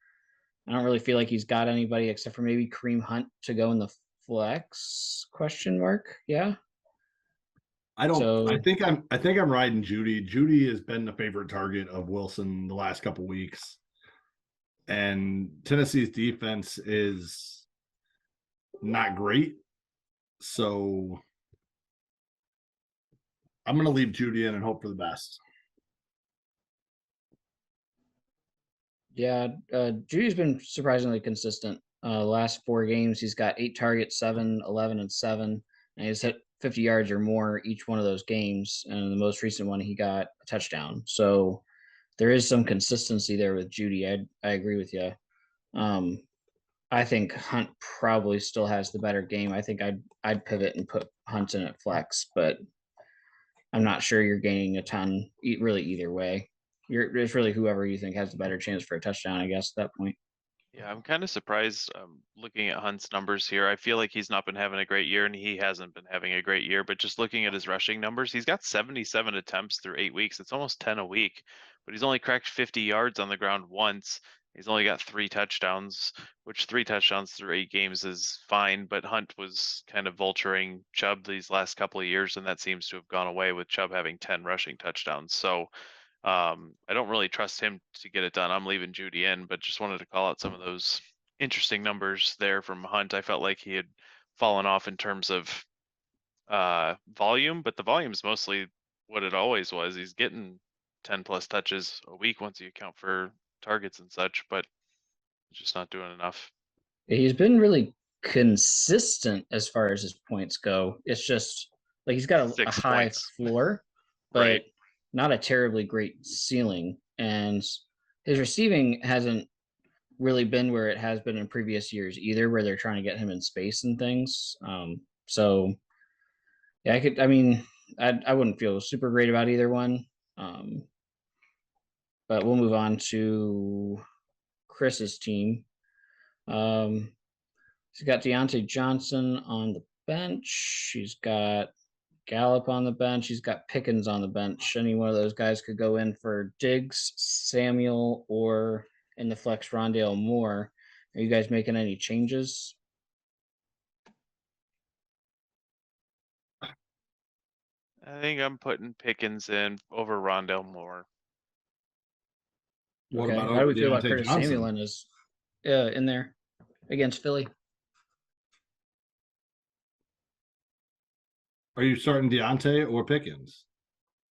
I don't really feel like he's got anybody except for maybe Kareem Hunt to go in the flex ? Yeah. I don't. So, I think I'm riding Judy. Judy has been the favorite target of Wilson the last couple weeks, and Tennessee's defense is not great. So I'm going to leave Judy in and hope for the best. yeah, Judy's been surprisingly consistent. Last 4 games, he's got 8 targets, 7, 11, and 7, and he's hit 50 yards or more each one of those games. And the most recent one, he got a touchdown. So there is some consistency there with Judy. I agree with you. I think Hunt probably still has the better game. I think I'd pivot and put Hunt in at flex, but I'm not sure you're gaining a ton really either way. It's really whoever you think has the better chance for a touchdown, I guess, at that point. Yeah, I'm kind of surprised looking at Hunt's numbers here. I feel like he's not been having a great year, and he hasn't been having a great year. But just looking at his rushing numbers, he's got 77 attempts through 8 weeks. It's almost 10 a week, but he's only cracked 50 yards on the ground once. He's only got 3 touchdowns, which 3 touchdowns through 8 games is fine. But Hunt was kind of vulturing Chubb these last couple of years, and that seems to have gone away with Chubb having 10 rushing touchdowns. So I don't really trust him to get it done. I'm leaving Judy in, but just wanted to call out some of those interesting numbers there from Hunt. I felt like he had fallen off in terms of volume, but the volume's mostly what it always was. He's getting 10 plus touches a week once you account for targets and such, but just not doing enough. He's been really consistent as far as his points go. It's just like he's got a 6 high points. floor, but Right. not a terribly great ceiling. And his receiving hasn't really been where it has been in previous years either, where they're trying to get him in space and things. So yeah, I wouldn't feel super great about either one. But we'll move on to Chris's team. She's got Deontay Johnson on the bench. She's got Gallup on the bench. She's got Pickens on the bench. Any one of those guys could go in for Diggs, Samuel, or in the flex Rondale Moore. Are you guys making any changes? I think I'm putting Pickens in over Rondale Moore. What Okay. about How do over we feel about Deontay Curtis Johnson? Samuel in there against Philly? Are you starting Deontay or Pickens?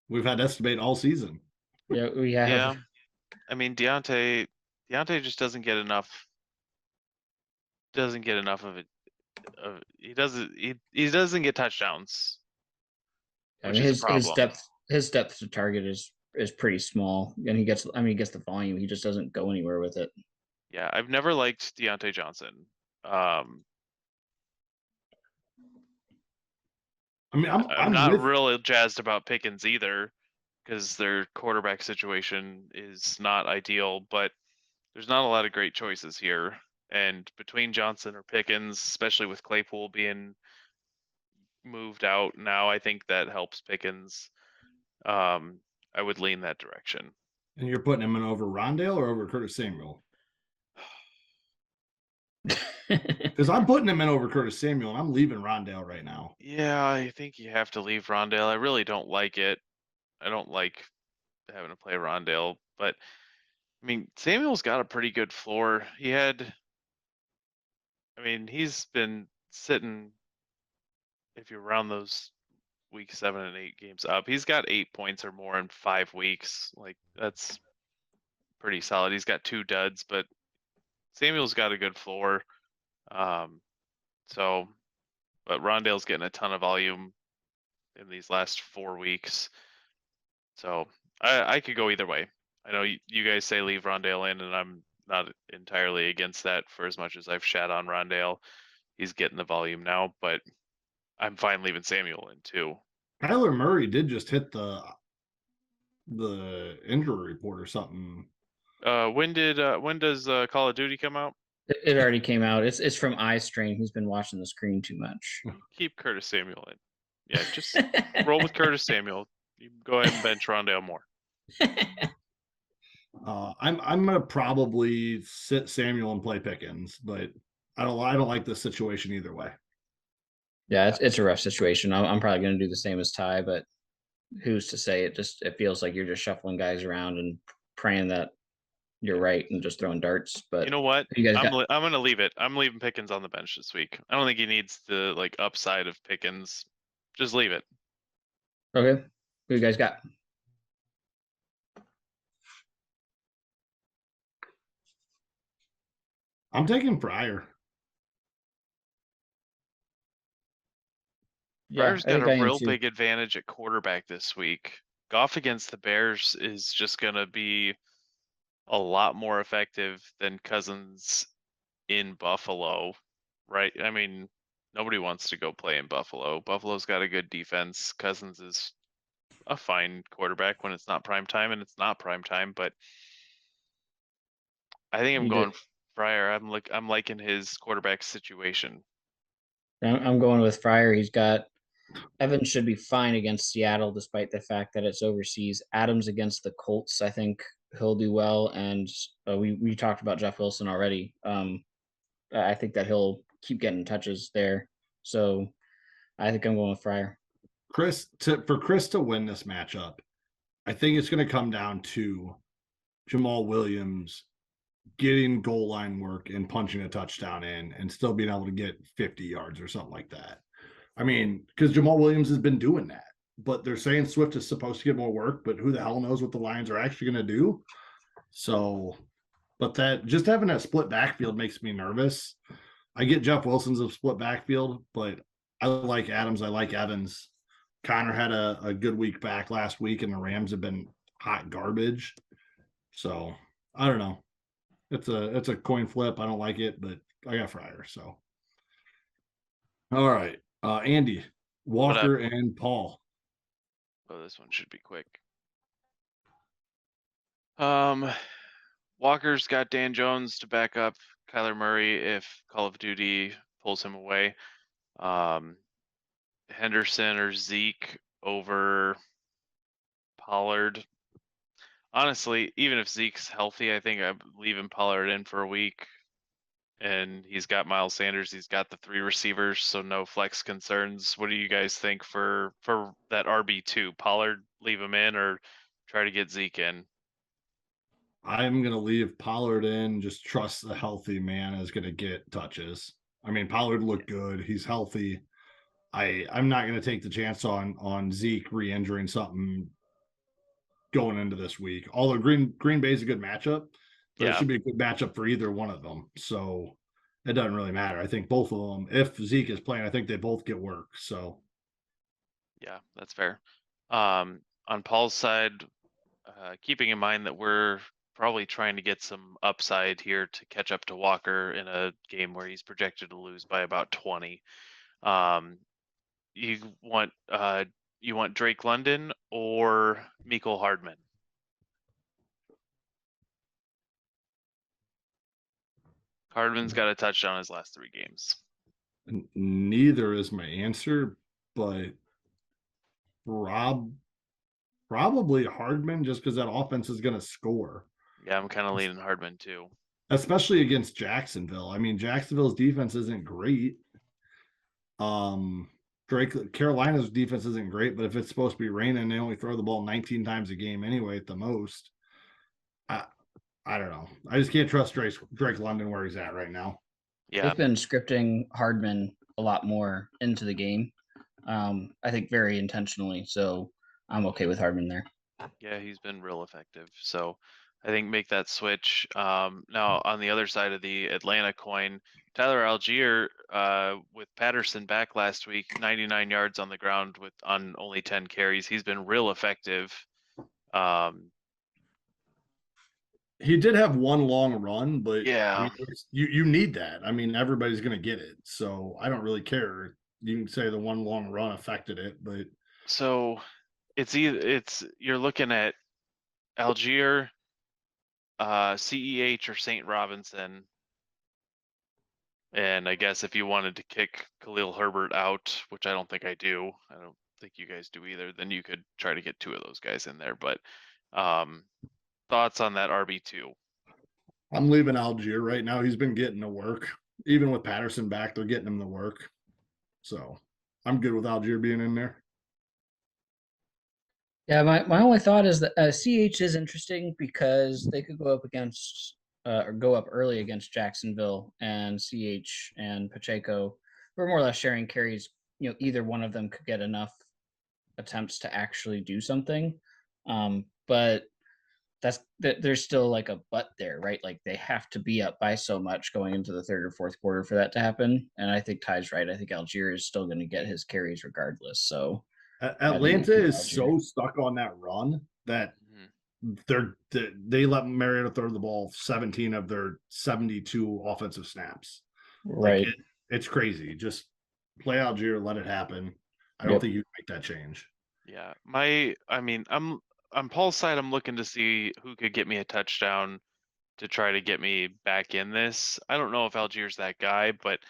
We've had this debate all season. Yeah, we have. Yeah. I mean, Deontay just doesn't get enough of it. He doesn't get touchdowns, which is a problem. His depth to target is pretty small, and he gets the volume. He just doesn't go anywhere with it. Yeah, I've never liked Deontay Johnson. I mean, I'm not really jazzed about Pickens either, because their quarterback situation is not ideal, but there's not a lot of great choices here. And between Johnson or Pickens, especially with Claypool being moved out now, I think that helps Pickens. I would lean that direction. And you're putting him in over Rondale or over Curtis Samuel? Because I'm putting him in over Curtis Samuel, and I'm leaving Rondale right now. Yeah, I think you have to leave Rondale. I really don't like it. I don't like having to play Rondale, but I mean, Samuel's got a pretty good floor. He's been sitting, if you round those week 7 and 8 games up, he's got 8 points or more in 5 weeks. Like, that's pretty solid. He's got 2 duds, but Samuel's got a good floor. But Rondale's getting a ton of volume in these last 4 weeks. So I could go either way. I know you guys say leave Rondale in, and I'm not entirely against that for as much as I've shat on Rondale. He's getting the volume now, but I'm fine leaving Samuel in too. Kyler Murray did just hit the injury report or something. When does Call of Duty come out? It already came out. It's from eye strain. He's been watching the screen too much. Keep Curtis Samuel in. Yeah, just roll with Curtis Samuel. You go ahead and bench Rondale Moore. I'm gonna probably sit Samuel and play Pickens, but I don't like this situation either way. Yeah, it's a rough situation. I'm probably going to do the same as Ty, but who's to say? It feels like you're just shuffling guys around and praying that you're right and just throwing darts. But you know what? You guys I'm going to leave it. I'm leaving Pickens on the bench this week. I don't think he needs the upside of Pickens. Just leave it. Okay. Who you guys got? I'm taking Pryor. Pryor's got a real big advantage at quarterback this week. Goff against the Bears is just going to be a lot more effective than Cousins in Buffalo, right? I mean, nobody wants to go play in Buffalo. Buffalo's got a good defense. Cousins is a fine quarterback when it's not prime time, and it's not prime time, but I think I'm going Pryor. I'm liking his quarterback situation. I'm going with Fryer. He's got Evans should be fine against Seattle, despite the fact that it's overseas. Adams against the Colts, I think he'll do well. And we talked about Jeff Wilson already. I think that he'll keep getting touches there. So I think I'm going with Fryer. For Chris to win this matchup, I think it's going to come down to Jamal Williams getting goal line work and punching a touchdown in and still being able to get 50 yards or something like that. I mean, because Jamal Williams has been doing that. but they're saying Swift is supposed to get more work, but who the hell knows what the Lions are actually going to do. So, but that just having that split backfield makes me nervous. I get Jeff Wilson's a split backfield, but I like Adams. I like Evans. Connor had a good week back last week, and the Rams have been hot garbage. So I don't know. It's a coin flip. I don't like it, but I got Fryer. So all right. Andy, Walker, and Paul. Oh, this one should be quick. Walker's got Dan Jones to back up Kyler Murray if Call of Duty pulls him away. Henderson or Zeke over Pollard. Honestly, even if Zeke's healthy, I think I'm leaving Pollard in for a week. And he's got Miles Sanders. He's got the 3 receivers, so no flex concerns. What do you guys think for that RB2? Pollard, leave him in, or try to get Zeke in? I'm going to leave Pollard in. Just trust the healthy man is going to get touches. I mean, Pollard looked good. He's healthy. I'm not going to take the chance on Zeke re-injuring something going into this week. Although Green Bay is a good matchup, but it should be a good matchup for either one of them. So it doesn't really matter. I think both of them, if Zeke is playing, I think they both get work. So yeah, that's fair. On Paul's side, keeping in mind that we're probably trying to get some upside here to catch up to Walker in a game where he's projected to lose by about 20. You want Drake London or Mecole Hardman? Hardman's got a touchdown his last 3 games. neither is my answer, but probably Hardman, just because that offense is going to score. Yeah, I'm kind of leaning Hardman too. Especially against Jacksonville. I mean, Jacksonville's defense isn't great. Carolina's defense isn't great, but if it's supposed to be raining, they only throw the ball 19 times a game anyway at the most. I don't know. I just can't trust Drake London where he's at right now. Yeah, They've been scripting Hardman a lot more into the game. I think very intentionally. So I'm okay with Hardman there. yeah, he's been real effective. So I think make that switch. Now on the other side of the Atlanta coin, Tyler Algier, with Patterson back last week, 99 yards on the ground on only 10 carries. He's been real effective. He did have one long run, but Yeah. I mean, you need that. I mean, everybody's going to get it, so I don't really care. You can say the one long run affected it, but So you're looking at Algier, CEH or St. Robinson. And I guess if you wanted to kick Khalil Herbert out, which I don't think I do, I don't think you guys do either, then you could try to get 2 of those guys in there. But thoughts on that RB2? I'm leaving Algier right now. He's been getting the work. Even with Patterson back, they're getting him the work. So I'm good with Algier being in there. Yeah, my only thought is that CH is interesting because they could go up against or go up early against Jacksonville, and CH and Pacheco were more or less sharing carries. You know, either one of them could get enough attempts to actually do something. But there's still like a but there, right? Like they have to be up by so much going into the 3rd or 4th quarter for that to happen. And I think Ty's right. I think Algier is still going to get his carries regardless. So Atlanta is so stuck on that run that they let Mariota throw the ball 17 of their 72 offensive snaps. Right. Like it's crazy. Just play Algier, let it happen. I don't think you can make that change. Yeah. On Paul's side, I'm looking to see who could get me a touchdown to try to get me back in this. I don't know if Algier's that guy, but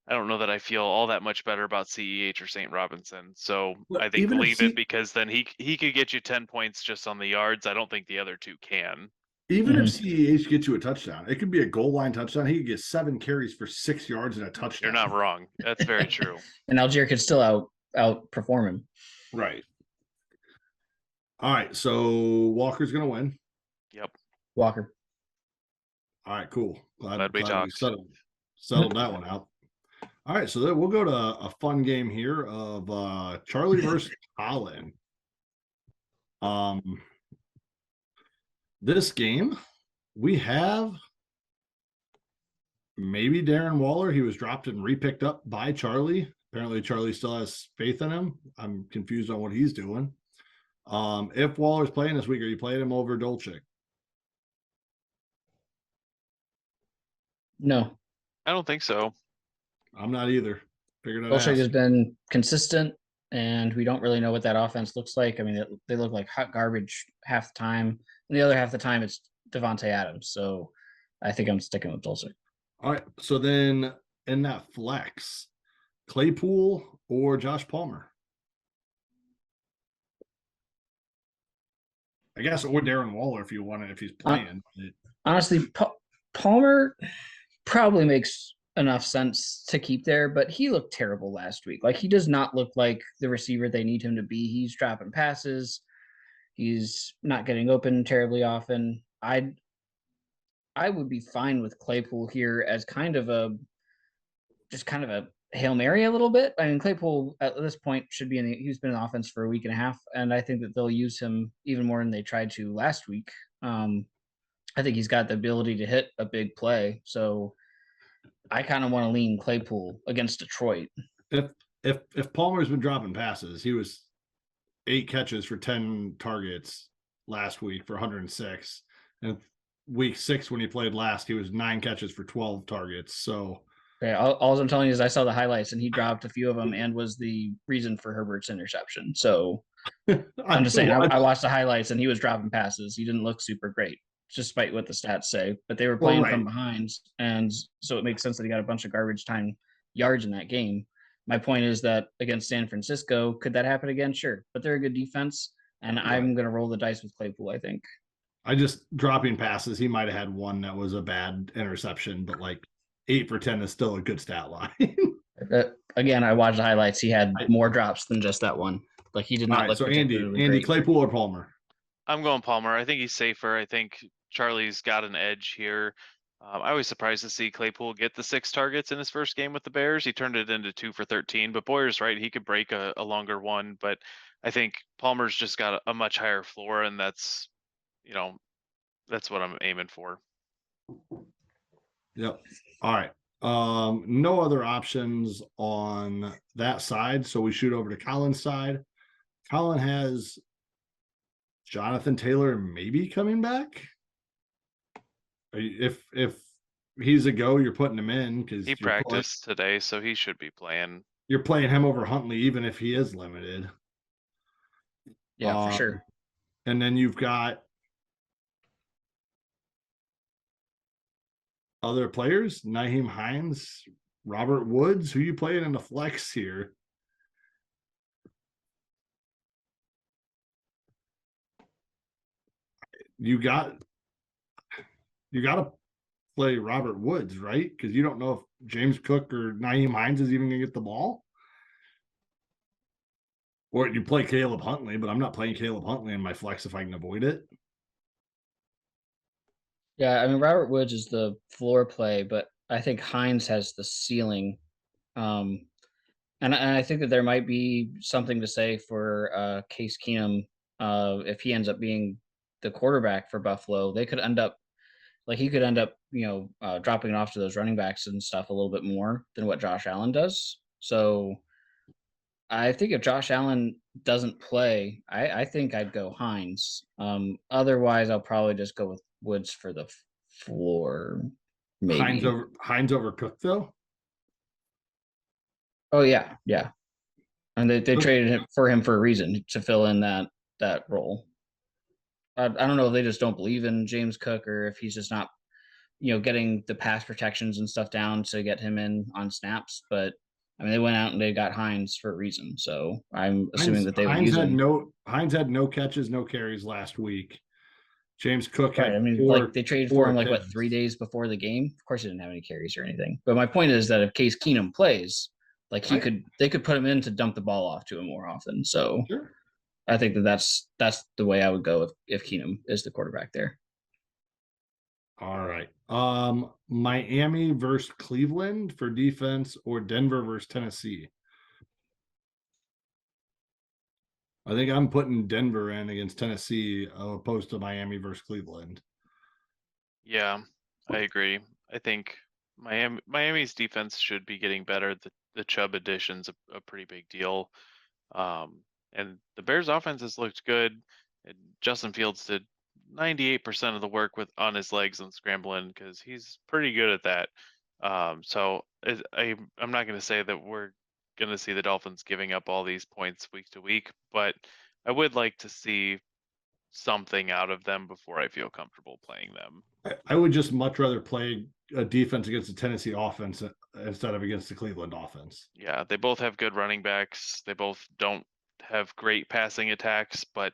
I don't know that I feel all that much better about CEH or St. Robinson. So I think leave it, because then he could get you 10 points just on the yards. I don't think the other 2 can. Even if CEH gets you a touchdown, it could be a goal line touchdown. He could get 7 carries for 6 yards and a touchdown. You're not wrong. That's very true. And Algier could still outperform him. Right. All right. So Walker's going to win. Yep. Walker. All right, cool. Glad we talked. Settled that one out. All right, so then we'll go to a fun game here of Charlie versus Colin. This game, we have maybe Darren Waller. He was dropped and repicked up by Charlie. Apparently, Charlie still has faith in him. I'm confused on what he's doing. If Waller's playing this week, are you playing him over Dolchik? No, I don't think so. I'm not either. Figured I'd Bolshevik has ask. been consistent, and we don't really know what that offense looks like. I mean, they look like hot garbage half the time, and the other half the time it's Devontae Adams. So I think I'm sticking with Bolshevik. All right. So then in that flex, Claypool or Josh Palmer? I guess, or Darren Waller if you want it, if he's playing. Honestly, Palmer probably makes enough sense to keep there, but he looked terrible last week. Like, he does not look like the receiver they need him to be. He's dropping passes. He's not getting open terribly often. I would be fine with Claypool here as kind of a Hail Mary a little bit. I mean, Claypool at this point should be he's been in the offense for a week and a half, and I think that they'll use him even more than they tried to last week. I think he's got the ability to hit a big play. So I kind of want to lean Claypool against Detroit. If Palmer's been dropping passes, he was 8 catches for 10 targets last week for 106. And week 6 when he played last, he was 9 catches for 12 targets. So okay, all I'm telling you is I saw the highlights and he dropped a few of them and was the reason for Herbert's interception. So I'm just saying, I watched the highlights and he was dropping passes. He didn't look super great, despite what the stats say, but they were playing from behind. And so it makes sense that he got a bunch of garbage time yards in that game. My point is that against San Francisco, could that happen again? Sure. But they're a good defense. And I'm going to roll the dice with Claypool, I think. I just dropping passes. He might have had one that was a bad interception, but like 8 for 10 is still a good stat line. Again, I watched the highlights. He had more drops than just that one. Like, he did not look so particularly Andy, great. Claypool or Palmer? I'm going Palmer. I think he's safer. I think Charlie's got an edge here. I was surprised to see Claypool get the 6 targets in his first game with the Bears. He turned it into 2 for 13, but Boyer's right. He could break a longer one, but I think Palmer's just got a much higher floor, and that's what I'm aiming for. Yep. All right. No other options on that side. So we shoot over to Colin's side. Colin has Jonathan Taylor maybe coming back. If he's a go, you're putting him in because he practiced today, so he should be playing. You're playing him over Huntley, even if he is limited. Yeah, for sure. And then you've got other players, Nyheim Hines, Robert Woods. Who you playing in the flex here? You got to play Robert Woods, right? Because you don't know if James Cook or Nyheim Hines is even going to get the ball. Or you play Caleb Huntley, but I'm not playing Caleb Huntley in my flex if I can avoid it. Yeah, I mean, Robert Woods is the floor play, but I think Hines has the ceiling. And I think that there might be something to say for Case Keenum if he ends up being the quarterback for Buffalo. They could end up he could end up dropping it off to those running backs and stuff a little bit more than what Josh Allen does. So I think if Josh Allen doesn't play, I think I'd go Hines. Otherwise, I'll probably just go with Woods for the floor. Maybe Hines over Cook though. Oh yeah, and they traded him for a reason to fill in that role. I don't know if they just don't believe in James Cook or if he's just not, getting the pass protections and stuff down to get him in on snaps. But I mean, they went out and they got Hines for a reason. So I'm assuming that they would use him. Hines had no catches, no carries last week. James Cook had. Right, I mean, they traded for him 3 days before the game. Of course, he didn't have any carries or anything. But my point is that if Case Keenum plays, they could put him in to dump the ball off to him more often. So sure. I think that's the way I would go if Keenum is the quarterback there. All right. Miami versus Cleveland for defense or Denver versus Tennessee? I think I'm putting Denver in against Tennessee opposed to Miami versus Cleveland. Yeah, I agree. I think Miami's defense should be getting better. The Chubb addition's a pretty big deal. And the Bears offense has looked good. And Justin Fields did 98% of the work on his legs and scrambling because he's pretty good at that. So I'm not going to say that we're going to see the Dolphins giving up all these points week to week, but I would like to see something out of them before I feel comfortable playing them. I would just much rather play a defense against the Tennessee offense instead of against the Cleveland offense. Yeah, they both have good running backs. They both don't have great passing attacks, but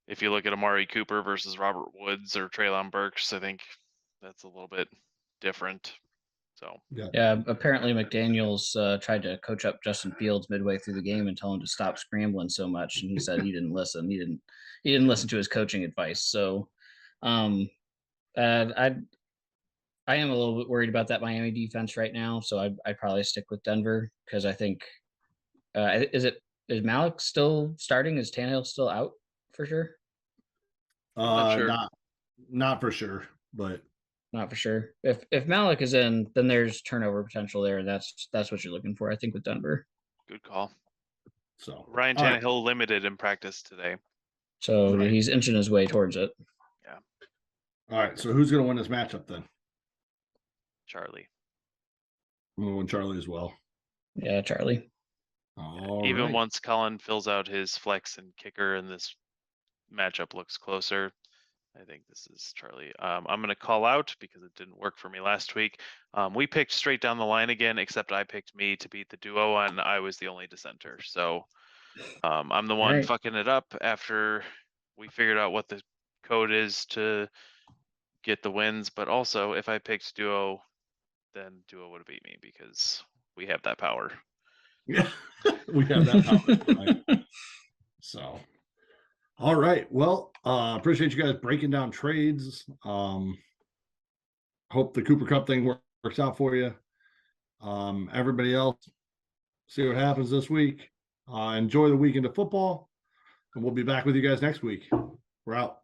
if you look at Amari Cooper versus Robert Woods or Treylon Burks, I think that's a little bit different. So yeah, apparently McDaniels tried to coach up Justin Fields midway through the game and tell him to stop scrambling so much, and he said he didn't listen. He didn't listen to his coaching advice. So, I am a little bit worried about that Miami defense right now. So I'd probably stick with Denver because I think is Malik still starting? Is Tannehill still out for sure? not sure. Not for sure, but not for sure. If Malik is in, then there's turnover potential there. That's what you're looking for, I think, with Denver. Good call. So Ryan Tannehill limited in practice today. So he's inching his way towards it. Yeah. All right. So who's going to win this matchup then? Charlie. I'm going to win Charlie as well. Yeah, Charlie. Even once Colin fills out his flex and kicker and this matchup looks closer, I think this is Charlie. I'm going to call out because it didn't work for me last week. We picked straight down the line again, except I picked me to beat the duo and I was the only dissenter. So I'm the one fucking it up after we figured out what the code is to get the wins. But also, if I picked duo, then duo would have beat me because we have that power. Yeah, we have that power. Right? So, all right. Well, appreciate you guys breaking down trades. Hope the Cooper Cup thing works out for you. Everybody else, see what happens this week. Enjoy the weekend of football, and we'll be back with you guys next week. We're out.